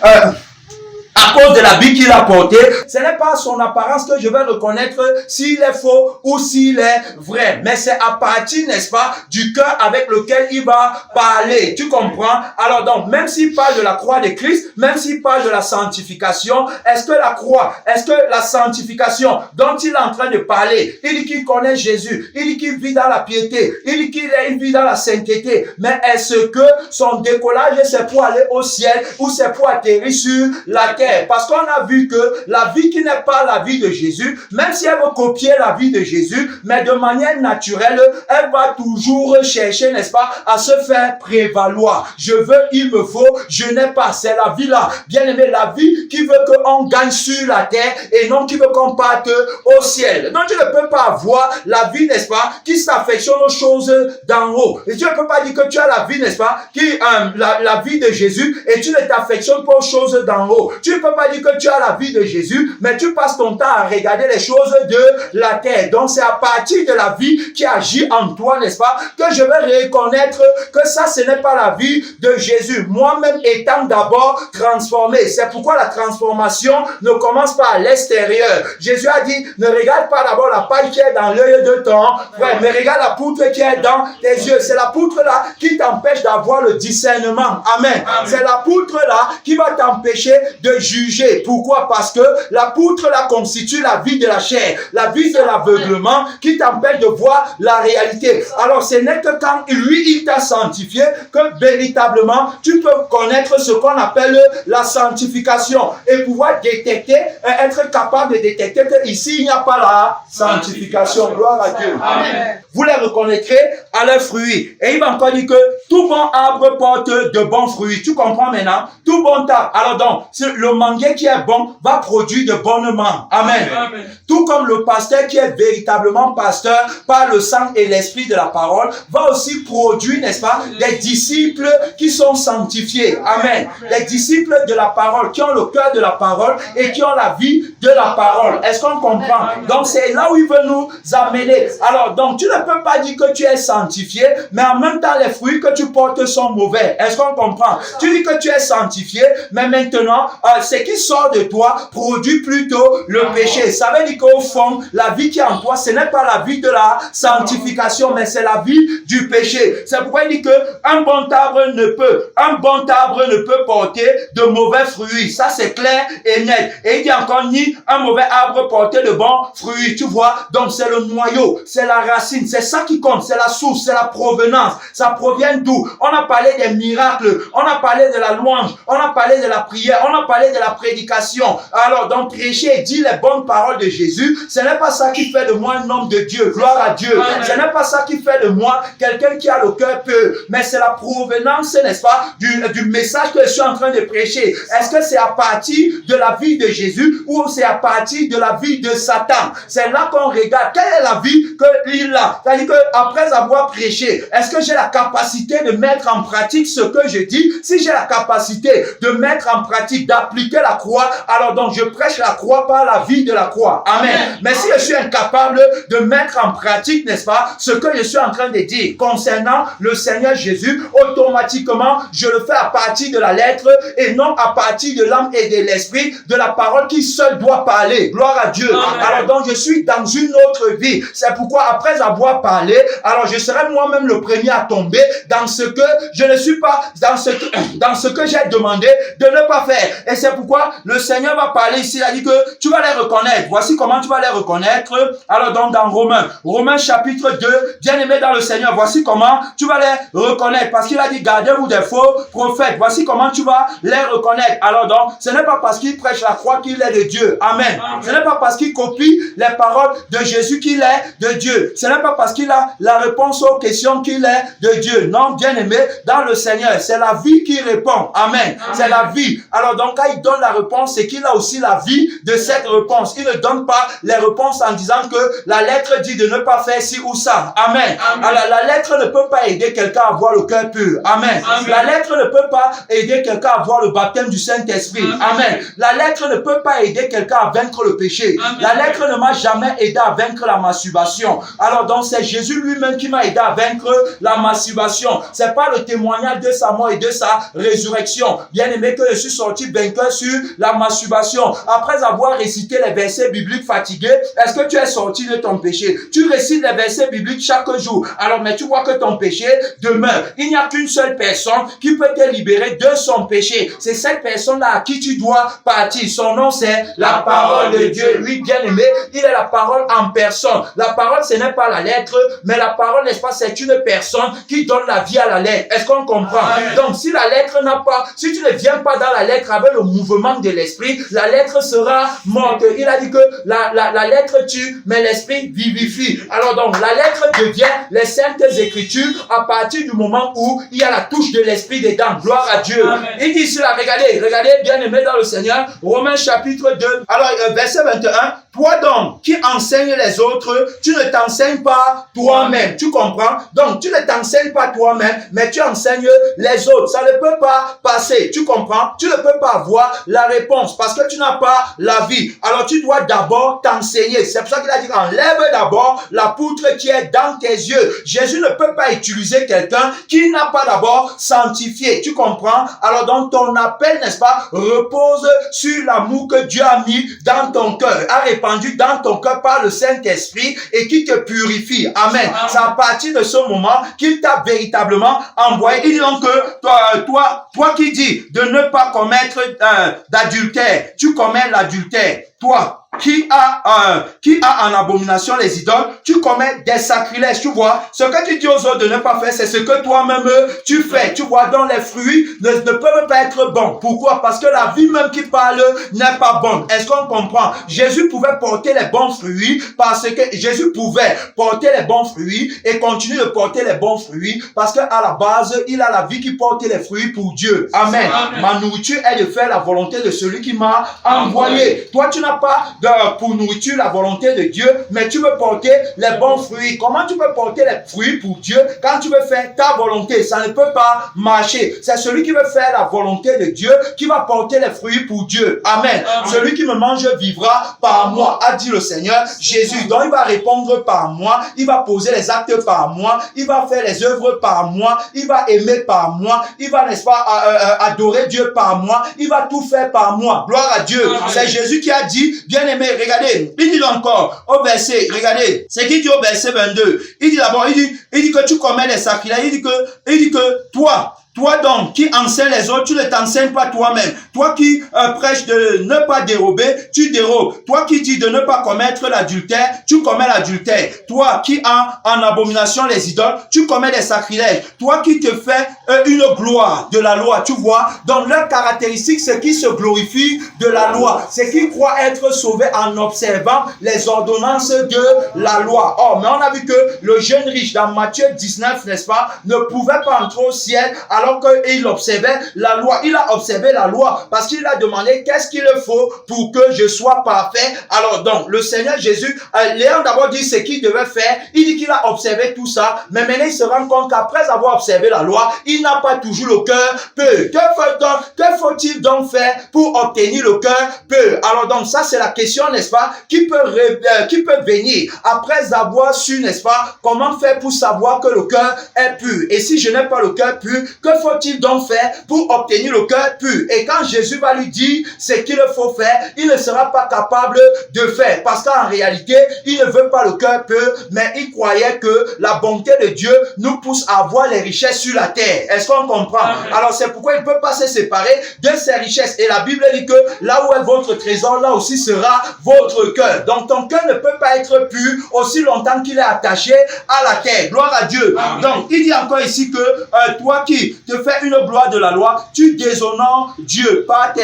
à cause de l'habit qu'il a porté. Ce n'est pas son apparence que je vais reconnaître s'il est faux ou s'il est vrai. Mais c'est à partir, n'est-ce pas, du cœur avec lequel il va parler. Tu comprends? Alors donc, même s'il parle de la croix de Christ, même s'il parle de la sanctification, est-ce que la croix, est-ce que la sanctification dont il est en train de parler, il dit qu'il connaît Jésus, il dit qu'il vit dans la piété, il dit qu'il vit dans la sainteté, mais est-ce que son décollage c'est pour aller au ciel ou c'est pour atterrir sur la terre? Parce qu'on a vu que la vie qui n'est pas la vie de Jésus, même si elle veut copier la vie de Jésus, mais de manière naturelle, elle va toujours chercher, n'est-ce pas, à se faire prévaloir. Je veux, il me faut, je n'ai pas. C'est la vie là. Bien aimé, la vie qui veut qu'on gagne sur la terre et non qui veut qu'on parte au ciel. Donc tu ne peux pas avoir la vie, n'est-ce pas, qui s'affectionne aux choses d'en haut. Et tu ne peux pas dire que tu as la vie, n'est-ce pas, qui la vie de Jésus et tu ne t'affectionnes pas aux choses d'en haut. Tu ne peux pas dire que tu as la vie de Jésus, mais tu passes ton temps à regarder les choses de la terre. Donc c'est à partir de la vie qui agit en toi, n'est-ce pas, que je vais reconnaître que ça, ce n'est pas la vie de Jésus. Moi-même étant d'abord transformé. C'est pourquoi la transformation ne commence pas à l'extérieur. Jésus a dit, ne regarde pas d'abord la paille qui est dans l'œil de ton frère, mais regarde la poutre qui est dans tes yeux. C'est la poutre là qui t'empêche d'avoir le discernement. Amen. C'est la poutre là qui va t'empêcher de juger. Pourquoi? Parce que la poutre là constitue la vie de la chair, la vie de l'aveuglement qui t'empêche de voir la réalité. Alors ce n'est que quand lui il t'a sanctifié que véritablement tu peux connaître ce qu'on appelle la sanctification et pouvoir détecter, être capable de détecter que ici il n'y a pas la sanctification. Gloire à Dieu. Amen. Vous les reconnaîtrez à leurs fruits. Et il va encore dire que tout bon arbre porte de bons fruits. Tu comprends maintenant? Tout bon arbre. Alors donc, le manguier qui est bon va produire de bonnes mangues. Amen. Amen. Tout comme le pasteur qui est véritablement pasteur par le sang et l'esprit de la parole va aussi produire, n'est-ce pas, des disciples qui sont sanctifiés. Amen. Des disciples de la parole, qui ont le cœur de la parole et qui ont la vie de la parole. Est-ce qu'on comprend? Donc c'est là où il veut nous amener. Alors donc tu ne peux pas dire que tu es sanctifié, mais en même temps les fruits que tu portes sont mauvais. Est-ce qu'on comprend? Tu dis que tu es sanctifié, mais maintenant ce qui sort de toi produit plutôt le péché. Ça veut dire qu'au fond, la vie qui est en toi, ce n'est pas la vie de la sanctification, mais c'est la vie du péché. C'est pourquoi il dit que un bon arbre ne peut porter de mauvais fruits. Ça c'est clair et net. Et il dit encore ni un mauvais arbre porter de bons fruits. Tu vois, donc c'est le noyau, c'est la racine, C'est ça qui compte, c'est la source, c'est la provenance. Ça provient d'où? On a parlé des miracles, on a parlé de la louange, on a parlé de la prière, on a parlé de la prédication. Alors, donc, prêcher et dire les bonnes paroles de Jésus, ce n'est pas ça qui fait de moi un homme de Dieu. Gloire à Dieu. Ce n'est pas ça qui fait de moi quelqu'un qui a le cœur pur. Mais c'est la provenance, n'est-ce pas, du message que je suis en train de prêcher. Est-ce que c'est à partir de la vie de Jésus ou c'est à partir de la vie de Satan? C'est là qu'on regarde quelle est la vie qu'il a. C'est-à-dire qu'après avoir prêché, est-ce que j'ai la capacité de mettre en pratique ce que je dis? Si j'ai la capacité de mettre en pratique, d'appliquer la croix, alors donc je prêche la croix par la vie de la croix. Amen. Mais si je suis incapable de mettre en pratique, n'est-ce pas, ce que je suis en train de dire concernant le Seigneur Jésus, automatiquement, je le fais à partir de la lettre et non à partir de l'âme et de l'esprit, de la parole qui seule doit parler. Gloire à Dieu. Amen. Alors donc, je suis dans une autre vie. C'est pourquoi, après avoir parlé, alors je serai moi-même le premier à tomber dans ce que je ne suis pas, dans ce que j'ai demandé de ne pas faire. Et c'est pourquoi le Seigneur va parler ici. Il a dit que tu vas les reconnaître. Voici comment tu vas les reconnaître. Alors donc, dans Romains chapitre 2, bien-aimé dans le Seigneur, voici comment tu vas les reconnaître. Parce qu'il a dit, gardez-vous des faux prophètes. Voici comment tu vas les reconnaître. Alors donc, ce n'est pas parce qu'il prêche la croix qu'il est de Dieu. Amen. Ce n'est pas parce qu'il copie les paroles de Jésus qu'il est de Dieu. Ce n'est pas parce qu'il a la réponse aux questions qu'il est de Dieu. Non, bien-aimé, dans le Seigneur, c'est la vie qui répond. Amen. C'est la vie. Alors donc, quand il donne la réponse, c'est qu'il a aussi la vie de cette réponse. Il ne donne pas les réponses en disant que la lettre dit de ne pas faire ci ou ça. Amen. Alors, la lettre ne peut pas aider quelqu'un à avoir le cœur pur. Amen. La lettre ne peut pas aider quelqu'un à avoir le baptême du Saint-Esprit. Amen. La lettre ne peut pas aider quelqu'un à vaincre le péché. La lettre ne m'a jamais aidé à vaincre la masturbation. Alors donc, c'est Jésus lui-même qui m'a aidé à vaincre la masturbation. C'est pas le témoignage de sa mort et de sa résurrection. Bien aimé, que je suis sorti vainqueur sur la masturbation. Après avoir récité les versets bibliques fatigués, est-ce que tu es sorti de ton péché? Tu récites les versets bibliques chaque jour. Alors, mais tu vois que ton péché demeure. Il n'y a qu'une seule personne qui peut te libérer de son péché. C'est cette personne-là à qui tu dois partir. Son nom, c'est la parole de Dieu. Lui, bien aimé, il est la parole en personne. La parole, ce n'est pas la lettre, mais la parole, n'est-ce pas, c'est une personne qui donne la vie à la lettre. Est-ce qu'on comprend? Donc, si la lettre n'a pas, si tu ne viens pas dans la lettre avec le mouvement de l'esprit, la lettre sera morte. Il a dit que la lettre tue, mais l'esprit vivifie. Alors donc, la lettre devient les saintes écritures à partir du moment où il y a la touche de l'esprit dedans. Gloire à Dieu. Amen. Il dit cela, regardez, bien aimé dans le Seigneur, Romains chapitre 2, alors verset 21, toi donc, qui enseigne les autres, tu ne t'enseignes pas toi-même. Tu comprends? Donc, tu ne t'enseignes pas toi-même, mais tu enseignes les autres. Ça ne peut pas passer. Tu comprends? Tu ne peux pas avoir la réponse parce que tu n'as pas la vie. Alors, tu dois d'abord t'enseigner. C'est pour ça qu'il a dit, enlève d'abord la poutre qui est dans tes yeux. Jésus ne peut pas utiliser quelqu'un qui n'a pas d'abord sanctifié. Tu comprends? Alors, donc, ton appel, n'est-ce pas, repose sur l'amour que Dieu a mis dans ton cœur, a répandu dans ton cœur par le Saint-Esprit et qui te purifie. Amen. C'est à partir de ce moment qu'il t'a véritablement envoyé. Il dit donc que toi qui dis de ne pas commettre d'adultère, tu commets l'adultère. Toi qui a en abomination les idoles, tu commets des sacrilèges, tu vois. Ce que tu dis aux autres de ne pas faire, c'est ce que toi-même tu fais, tu vois, dont les fruits ne peuvent pas être bons. Pourquoi? Parce que la vie même qui parle n'est pas bonne. Est-ce qu'on comprend? Jésus pouvait porter les bons fruits parce que Jésus pouvait porter les bons fruits et continuer de porter les bons fruits parce que à la base, il a la vie qui porte les fruits pour Dieu. Amen. Ma nourriture est de faire la volonté de celui qui m'a envoyé. Toi, tu n'as pas pour nourriture la volonté de Dieu, mais tu veux porter les bons fruits. Comment tu peux porter les fruits pour Dieu quand tu veux faire ta volonté? Ça ne peut pas marcher. C'est celui qui veut faire la volonté de Dieu qui va porter les fruits pour Dieu. Amen. Celui qui me mange vivra par moi, a dit le Seigneur Jésus. Donc il va répondre par moi, il va poser les actes par moi, il va faire les œuvres par moi, il va aimer par moi, il va, n'est-ce pas, adorer Dieu par moi, il va tout faire par moi. Gloire à Dieu. C'est Jésus qui a dit, bien aimé, regardez, il dit encore au verset, regardez, c'est qui dit au verset 22, il dit d'abord, il dit que tu commets des sacrilèges, il dit que toi Toi donc, qui enseigne les autres, tu ne t'enseignes pas toi-même. Toi qui prêches de ne pas dérober, tu dérobes. Toi qui dis de ne pas commettre l'adultère, tu commets l'adultère. Toi qui as en abomination les idoles, tu commets des sacrilèges. Toi qui te fais une gloire de la loi, tu vois. Donc leur caractéristique, c'est qu'ils se glorifient de la loi. C'est qu'ils croient être sauvés en observant les ordonnances de la loi. Oh, mais on a vu que le jeune riche dans Matthieu 19, n'est-ce pas, ne pouvait pas entrer au ciel alors qu'il observait la loi. Il a observé la loi parce qu'il a demandé qu'est-ce qu'il faut pour que je sois parfait. Alors donc, le Seigneur Jésus, Léon d'abord dit ce qu'il devait faire. Il dit qu'il a observé tout ça, mais maintenant il se rend compte qu'après avoir observé la loi, il n'a pas toujours le cœur pur. Que faut-il donc faire pour obtenir le cœur pur? Alors donc, ça c'est la question, n'est-ce pas, qui peut venir après avoir su, n'est-ce pas, comment faire pour savoir que le cœur est pur. Et si je n'ai pas le cœur pur, que faut-il donc faire pour obtenir le cœur pur? Et quand Jésus va lui dire ce qu'il faut faire, il ne sera pas capable de faire. Parce qu'en réalité, il ne veut pas le cœur pur, mais il croyait que la bonté de Dieu nous pousse à avoir les richesses sur la terre. Est-ce qu'on comprend? Amen. Alors c'est pourquoi il ne peut pas se séparer de ses richesses. Et la Bible dit que là où est votre trésor, là aussi sera votre cœur. Donc ton cœur ne peut pas être pur aussi longtemps qu'il est attaché à la terre. Gloire à Dieu. Amen. Donc il dit encore ici que toi qui te fais une gloire de la loi, tu déshonores Dieu par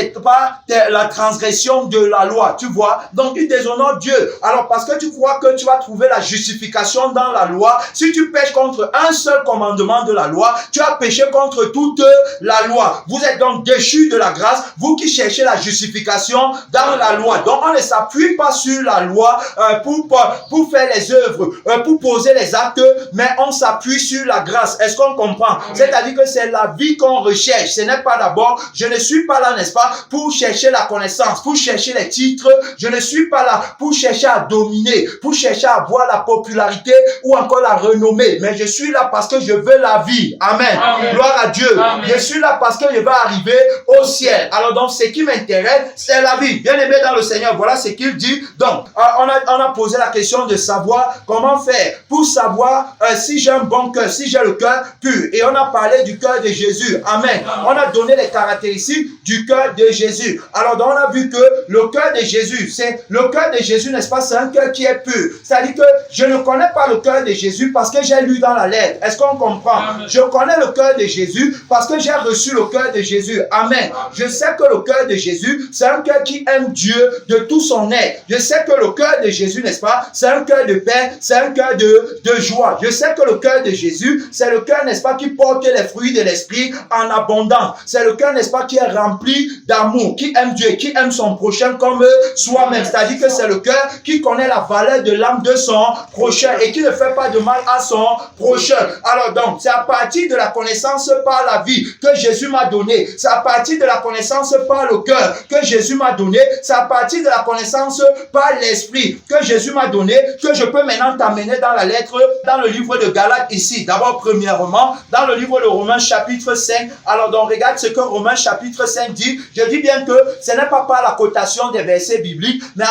la transgression de la loi. Tu vois? Donc tu déshonores Dieu. Alors parce que tu crois que tu vas trouver la justification dans la loi, si tu pêches contre un seul commandement de la loi, tu as péché contre toute la loi. Vous êtes donc déchus de la grâce, vous qui cherchez la justification dans la loi. Donc on ne s'appuie pas sur la loi pour faire les œuvres, pour poser les actes, mais on s'appuie sur la grâce. Est-ce qu'on comprend? C'est-à-dire que c'est la vie qu'on recherche. Ce n'est pas d'abord, je ne suis pas là, n'est-ce pas, pour chercher la connaissance, pour chercher les titres. Je ne suis pas là pour chercher à dominer, pour chercher à avoir la popularité ou encore la renommée. Mais je suis là parce que je veux la vie. Amen. Amen. Gloire à Dieu. Amen. Je suis là parce que je vais arriver au ciel. Alors donc, ce qui m'intéresse, c'est la vie. Bien aimé dans le Seigneur, voilà ce qu'il dit. Donc, on a posé la question de savoir comment faire pour savoir si j'ai un bon cœur, si j'ai le cœur pur. Et on a parlé du cœur de Jésus. Amen. On a donné les caractéristiques du cœur de Jésus. Alors donc, on a vu que le cœur de Jésus, c'est le cœur de Jésus, n'est-ce pas, c'est un cœur qui est pur. C'est-à-dire que je ne connais pas le cœur de Jésus parce que j'ai lu dans la lettre. Est-ce qu'on comprend? Amen. Je connais le cœur de Jésus parce que j'ai reçu le cœur de Jésus. Amen. Amen. Je sais que le cœur de Jésus, c'est un cœur qui aime Dieu de tout son être. Je sais que le cœur de Jésus, n'est-ce pas, c'est un cœur de paix, c'est un cœur de joie. Je sais que le cœur de Jésus, c'est le cœur, n'est-ce pas, qui porte les fruits de l'esprit en abondance. C'est le cœur, n'est-ce pas, qui est rempli d'amour, qui aime Dieu, qui aime son prochain comme soi-même. C'est-à-dire que c'est le cœur qui connaît la valeur de l'âme de son prochain et qui ne fait pas de mal à son prochain. Alors donc, c'est à partir de la connaissance par la vie que Jésus m'a donné. C'est à partir de la connaissance par le cœur que Jésus m'a donné. C'est à partir de la connaissance par l'esprit que Jésus m'a donné que je peux maintenant t'amener dans la lettre, dans le livre de Galates ici. D'abord, premièrement, dans le livre de Romains chapitre 5. Alors donc, regarde ce que Romains chapitre 5 dit. Je dis bien que ce n'est pas par la cotation des versets bibliques, mais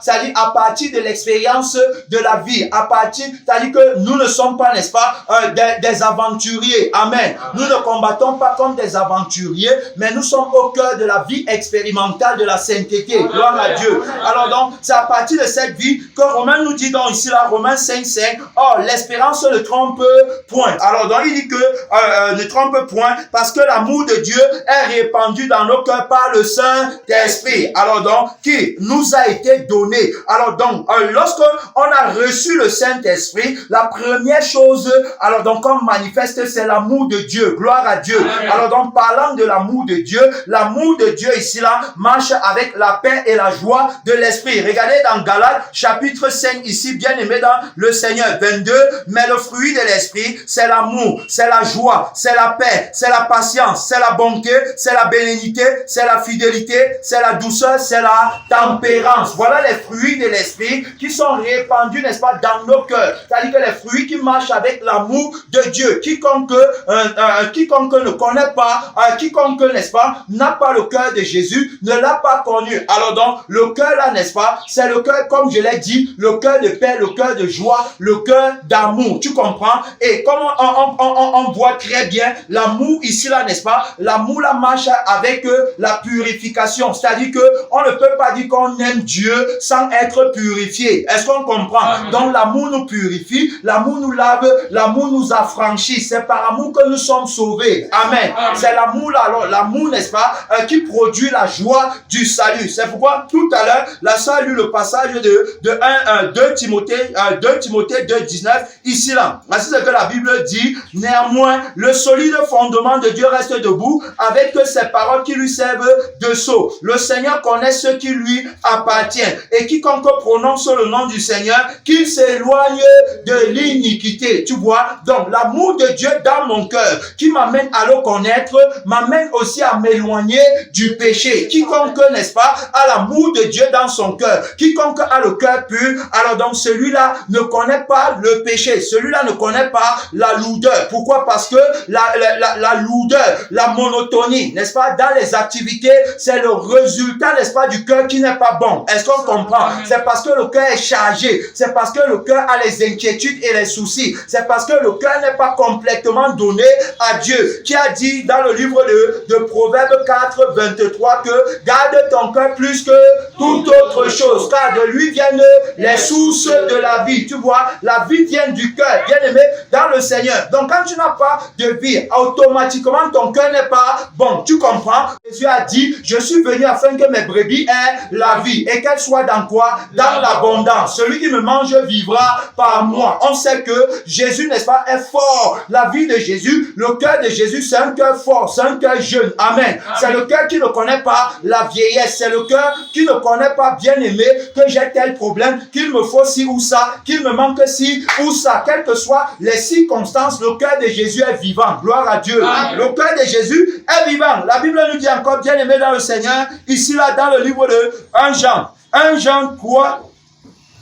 c'est-à-dire à partir de l'expérience de la vie. À partir, c'est-à-dire que nous ne sommes pas, n'est-ce pas, des aventuriers. Amen. Nous ne combattons pas comme des aventuriers, mais nous sommes au cœur de la vie expérimentale de la sainteté. Gloire à Dieu. Alors donc, c'est à partir de cette vie que Romains nous dit donc ici, là, Romains 5:5, oh, l'espérance ne trompe point. Alors donc, il dit que ne trompe point parce que l'amour de Dieu est répandu dans nos cœurs par le Saint-Esprit. Alors donc, qui nous a été donné. Alors donc, lorsqu'on a reçu le Saint-Esprit, la première chose, alors donc, qu'on manifeste, c'est l'amour de Dieu. Gloire à Dieu. Alors donc, parlant de l'amour de Dieu ici là marche avec la paix et la joie de l'esprit. Regardez dans Galates chapitre 5 ici, bien aimé dans le Seigneur 22, mais le fruit de l'esprit, c'est l'amour, c'est la joie, c'est la paix, c'est la patience, c'est la bonté, c'est la bénignité, c'est la fidélité, c'est la douceur, c'est la tempérance. Voilà les fruits de l'esprit qui sont répandus, n'est-ce pas, dans nos cœurs. C'est-à-dire que les fruits qui marchent avec l'amour de Dieu. Quiconque ne connaît pas, quiconque, n'est-ce pas, n'a pas le cœur de Jésus, ne l'a pas connu. Alors donc, le cœur là, n'est-ce pas, c'est le cœur, comme je l'ai dit, le cœur de paix, le cœur de joie, le cœur d'amour. Tu comprends? Et comme on voit très bien bien, l'amour ici, là, n'est-ce pas? L'amour, là, marche avec la purification. C'est-à-dire que on ne peut pas dire qu'on aime Dieu sans être purifié. Est-ce qu'on comprend? Donc, l'amour nous purifie, l'amour nous lave, l'amour nous affranchit. C'est par amour que nous sommes sauvés. Amen. C'est l'amour, là, alors, l'amour, n'est-ce pas, qui produit la joie du salut. C'est pourquoi, tout à l'heure, la sœur a lu le passage de 2 Timothée 2:19, ici, là. Voici ce que la Bible dit. Néanmoins, le solide fondement de Dieu reste debout avec ses paroles qui lui servent de sceau. Le Seigneur connaît ce qui lui appartient et quiconque prononce le nom du Seigneur, qu'il s'éloigne de l'iniquité. Tu vois, donc l'amour de Dieu dans mon cœur qui m'amène à le connaître, m'amène aussi à m'éloigner du péché. Quiconque, n'est-ce pas, a l'amour de Dieu dans son cœur, quiconque a le cœur pur, alors donc celui-là ne connaît pas le péché, celui-là ne connaît pas la lourdeur. Pourquoi? Parce que la lourdeur, la monotonie, n'est-ce pas, dans les activités, c'est le résultat, n'est-ce pas, du cœur qui n'est pas bon. Est-ce qu'on comprend? C'est parce que le cœur est chargé, c'est parce que le cœur a les inquiétudes et les soucis, c'est parce que le cœur n'est pas complètement donné à Dieu, qui a dit dans le livre de Proverbes 4:23 que garde ton cœur plus que toute autre chose, car de lui viennent les sources de la vie. Tu vois, la vie vient du cœur, bien aimé, dans le Seigneur. Donc quand tu n'as pas de vie, automatiquement ton cœur n'est pas bon. Tu comprends? Jésus a dit, je suis venu afin que mes brebis aient la vie et qu'elles soient dans quoi? Dans l'abondance. Celui qui me mange vivra par moi. On sait que Jésus, n'est-ce pas, est fort. La vie de Jésus, le cœur de Jésus, c'est un cœur fort, c'est un cœur jeune. Amen. C'est le cœur qui ne connaît pas la vieillesse. C'est le cœur qui ne connaît pas, bien aimé, que j'ai tel problème, qu'il me faut ci ou ça, qu'il me manque ci ou ça. Quelles que soient les circonstances, le cœur de Jésus est vivant. Gloire à Dieu. Amen. Le cœur de Jésus est vivant. La Bible nous dit encore, bien aimé dans le Seigneur, ici là dans le livre de 1 Jean 3,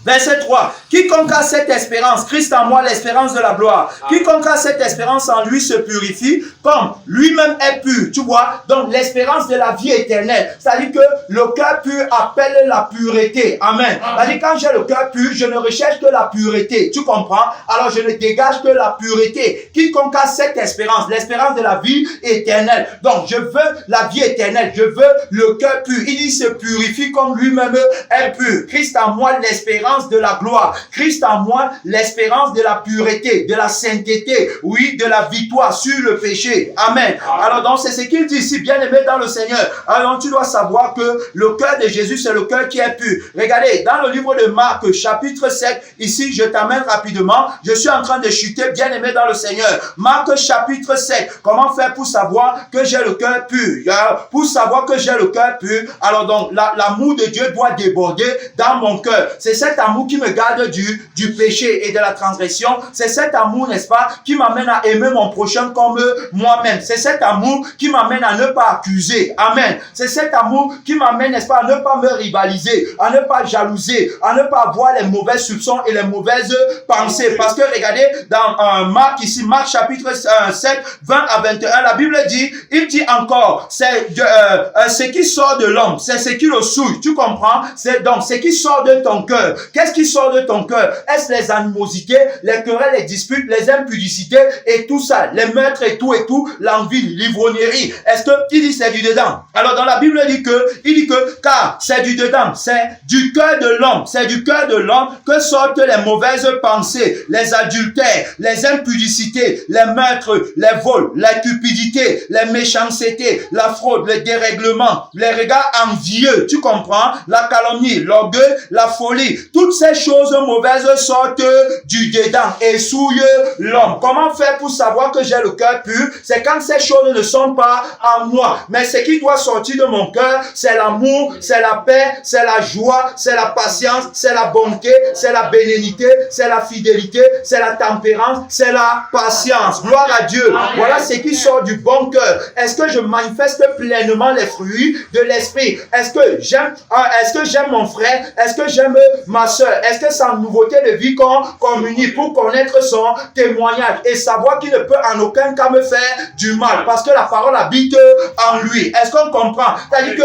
verset 3. Quiconque a cette espérance, Christ en moi, l'espérance de la gloire. Quiconque a cette espérance en lui se purifie comme lui-même est pur. Tu vois, donc l'espérance de la vie éternelle. C'est-à-dire que le cœur pur appelle la pureté. Amen. C'est-à-dire quand j'ai le cœur pur, je ne recherche que la pureté. Tu comprends? Alors je ne dégage que la pureté. Quiconque a cette espérance, l'espérance de la vie éternelle. Donc je veux la vie éternelle. Je veux le cœur pur. Il dit se purifie comme lui-même est pur. Christ en moi, l'espérance de la gloire. Christ en moi, l'espérance de la pureté, de la sainteté, oui, de la victoire sur le péché. Amen. Alors donc c'est ce qu'il dit ici, bien aimé dans le Seigneur. Alors tu dois savoir que le cœur de Jésus, c'est le cœur qui est pur. Regardez, dans le livre de Marc, chapitre 7, ici je t'amène rapidement, je suis en train de chuter, bien aimé dans le Seigneur. Marc chapitre 7, comment faire pour savoir que j'ai le cœur pur? Pour savoir que j'ai le cœur pur, alors donc l'amour de Dieu doit déborder dans mon cœur. C'est cet amour qui me garde du péché et de la transgression. C'est cet amour, n'est-ce pas, qui m'amène à aimer mon prochain comme moi-même. C'est cet amour qui m'amène à ne pas accuser. Amen. C'est cet amour qui m'amène, n'est-ce pas, à ne pas me rivaliser, à ne pas jalouser, à ne pas avoir les mauvais soupçons et les mauvaises pensées. Parce que regardez, dans Marc ici, Marc chapitre 7, 20 à 21, la Bible dit, il dit encore, c'est ce qui sort de l'homme, c'est ce qui le souille. Tu comprends? C'est donc ce qui sort de ton cœur. Qu'est-ce qui sort de ton cœur? Est-ce les animosités, les querelles, les disputes, les impudicités et tout ça, les meurtres et tout, l'envie, l'ivrognerie? Est-ce que il dit c'est du dedans? Alors dans la Bible il dit que car c'est du dedans, c'est du cœur de l'homme, c'est du cœur de l'homme que sortent les mauvaises pensées, les adultères, les impudicités, les meurtres, les vols, la cupidité, les méchancetés, la fraude, le dérèglement, les regards envieux, tu comprends? La calomnie, l'orgueil, la folie. Toutes ces choses mauvaises sortent du dedans et souillent l'homme. Comment faire pour savoir que j'ai le cœur pur? C'est quand ces choses ne sont pas en moi. Mais ce qui doit sortir de mon cœur, c'est l'amour, c'est la paix, c'est la joie, c'est la patience, c'est la bonté, c'est la bénignité, c'est la fidélité, c'est la tempérance, c'est la patience. Gloire à Dieu. Voilà ce qui sort du bon cœur. Est-ce que je manifeste pleinement les fruits de l'esprit? Est-ce que j'aime mon frère? Est-ce que j'aime ma ma soeur, est-ce que c'est en nouveauté de vie qu'on communie pour connaître son témoignage et savoir qu'il ne peut en aucun cas me faire du mal parce que la parole habite en lui. Est-ce qu'on comprend? C'est-à-dire que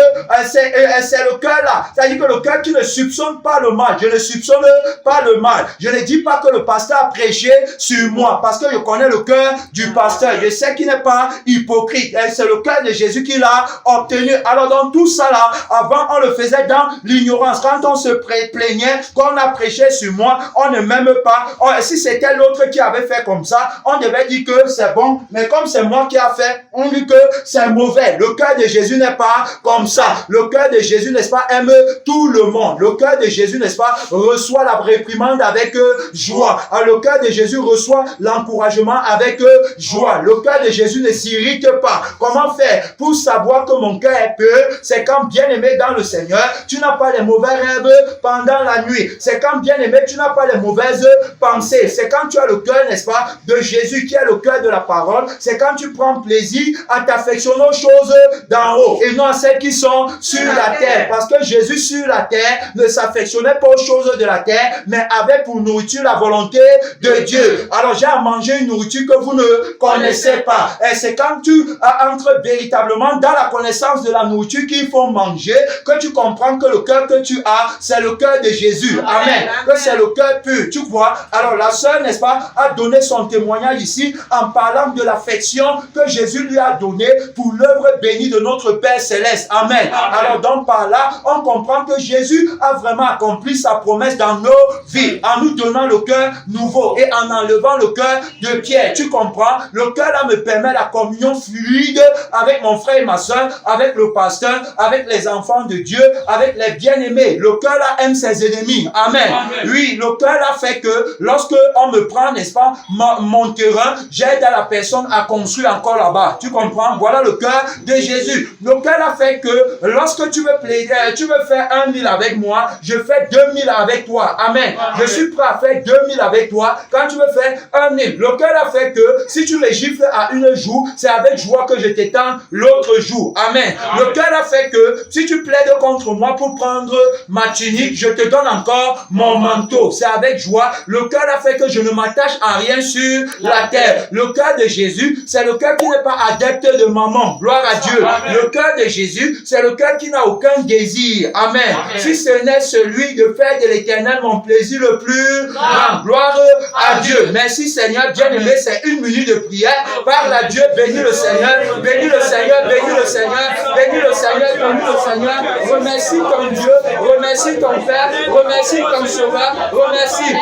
c'est le cœur là. C'est-à-dire que le cœur qui ne soupçonne pas le mal. Je ne soupçonne pas le mal. Je ne dis pas que le pasteur a prêché sur moi parce que je connais le cœur du pasteur. Je sais qu'il n'est pas hypocrite. C'est le cœur de Jésus qu'il a obtenu. Alors dans tout ça là, avant on le faisait dans l'ignorance. Quand on se plaignait qu'on a prêché sur moi, on ne m'aime pas. Si c'était l'autre qui avait fait comme ça, on devait dire que c'est bon. Mais comme c'est moi qui a fait, on dit que c'est mauvais. Le cœur de Jésus n'est pas comme ça. Le cœur de Jésus, n'est-ce pas, aime tout le monde. Le cœur de Jésus, n'est-ce pas, reçoit la réprimande avec joie. Alors, le cœur de Jésus reçoit l'encouragement avec joie. Le cœur de Jésus ne s'irrite pas. Comment faire pour savoir que mon cœur est pur? C'est quand, bien aimé dans le Seigneur, tu n'as pas les mauvais rêves pendant la nuit. C'est quand, bien aimé, tu n'as pas les mauvaises pensées. C'est quand tu as le cœur, n'est-ce pas, de Jésus qui est le cœur de la parole. C'est quand tu prends plaisir à t'affectionner aux choses d'en haut et non à celles qui sont sur la terre. Parce que Jésus sur la terre ne s'affectionnait pas aux choses de la terre, mais avait pour nourriture la volonté de Dieu. Alors j'ai à manger une nourriture que vous ne connaissez pas. Et c'est quand tu entres véritablement dans la connaissance de la nourriture qu'il faut manger que tu comprends que le cœur que tu as, c'est le cœur de Jésus. Amen. Que c'est le cœur pur. Tu vois? Alors la sœur, n'est-ce pas, a donné son témoignage ici en parlant de l'affection que Jésus lui a donnée pour l'œuvre bénie de notre Père Céleste. Amen. Alors donc par là, on comprend que Jésus a vraiment accompli sa promesse dans nos vies, en nous donnant le cœur nouveau et en enlevant le cœur de pierre. Tu comprends? Le cœur là me permet la communion fluide avec mon frère et ma soeur, avec le pasteur, avec les enfants de Dieu, avec les bien-aimés. Le cœur là aime ses ennemis. Amen. Oui, le cœur là fait que lorsque on me prend, n'est-ce pas, mon terrain, j'aide à la personne à construire encore là-bas. Tu comprends? Voilà le cœur de Jésus. Le cœur là fait que lorsque tu veux plaider, tu veux faire 1000 avec moi, je fais 2000 avec toi. Amen. Je suis prêt à faire 2000 avec toi quand tu veux faire 1000. Le cœur là fait que si tu me gifles à une joue, c'est avec joie que je t'étends l'autre jour. Amen. Le cœur là fait que si tu plaides contre moi pour prendre ma tunique, je te donne encore mon manteau. C'est avec joie. Le cœur là fait que je ne m'attache à rien sur la terre. Le cœur de Jésus, c'est le cœur qui n'est pas adepte de maman. Gloire à Dieu. Le cœur de Jésus, c'est le cœur qui n'a aucun désir. Amen. Si ce n'est celui de faire de l'éternel mon plaisir le plus grand. Gloire à Dieu. Merci Seigneur. Bien-aimé, c'est une minute de prière. Parle à Dieu. Bénis le Seigneur. Bénis le Seigneur. Bénis le Seigneur. Bénis le Seigneur. Bénis le Seigneur. Remercie ton Dieu. Remercie ton Père. Remercie ton Sauveur. Remercie.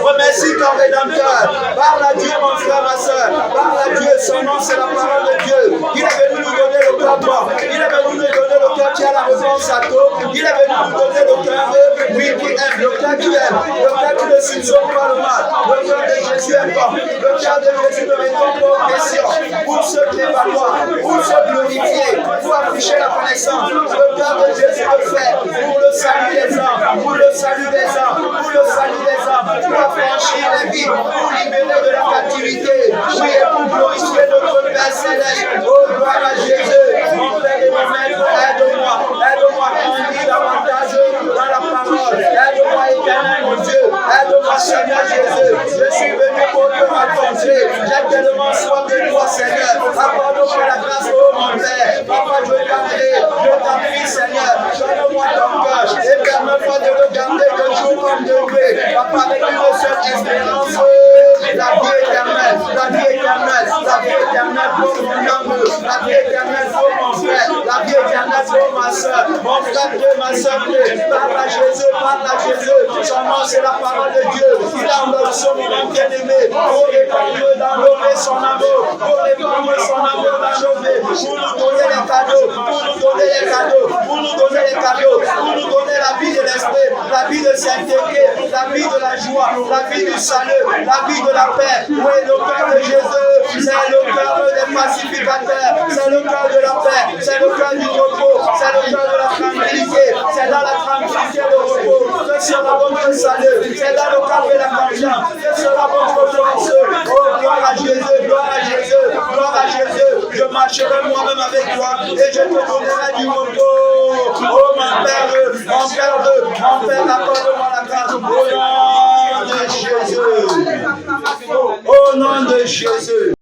Remercie ton Rédempteur. Parle à Dieu, mon frère, ma soeur. Parle à Dieu. Son nom, c'est la parole de Dieu. Il est venu nous donner le cœur mort. Il est venu nous donner le cœur qui a la réponse à tout. Il est venu nous donner le cœur oui, qui aime, le cœur qui aime, le cœur qui ne soupçonne pas le mal. Le cœur de Jésus est bon. Le cœur de Jésus ne répond pas aux questions. Pour se prévaloir, pour se glorifier, pour afficher la connaissance. Le cœur de Jésus le fait pour le salut des âmes, pour le salut des âmes, pour le salut des âmes, pour affranchir les vies, pour libérer de la captivité. Oui, et pour glorifier notre Père Céleste. Oh, gloire à Jésus. Mon Père et mon Maître, aide-moi. Aide-moi à grandir davantage dans la parole. Aide-moi, éternel, mon Dieu. Aide-moi, Seigneur Jésus. Je suis venu pour te rencontrer. J'ai tellement soif de toi, Seigneur. Accorde-moi la grâce, oh mon Père. Papa, je t'en prie, Seigneur. Donne-moi ton cœur. Et permets-moi de le garder de jour comme de nuit. Papa, avec une seule espérance. La vie éternelle. La vie éternelle. La vie éternelle pour mon âme. La vie éternelle pour mon frère. La vie éternelle pour ma soeur. Mon frère Dieu, ma soeur Dieu. Parle à Jésus, parle à Jésus. Son nom, c'est la parole de Dieu. Il a envoyé son moment bien-aimé pour répandre dans l'eau son amour. Pour répandre son amour dans nos vies. Pour nous donner les cadeaux. Pour nous donner les cadeaux. Pour nous donner les cadeaux. Pour nous donner la vie de l'esprit. La vie de sainteté. La vie de la joie. La vie du salut. La vie de la paix. Oui, le cœur de Jésus. C'est le cœur des pacificateurs. C'est le cœur de la paix. C'est le cœur du repos. C'est le cœur de la tranquillité. C'est dans la tranquillité le repos que sera votre salut. C'est dans le calme et la confiance que sera votre force. Oh, gloire à Jésus, gloire à Jésus, gloire à Jésus. Je marcherai moi-même avec toi et je te donnerai du repos. Oh mon Père, accorde-moi la grâce. Au nom de Jésus. Au nom de Jésus.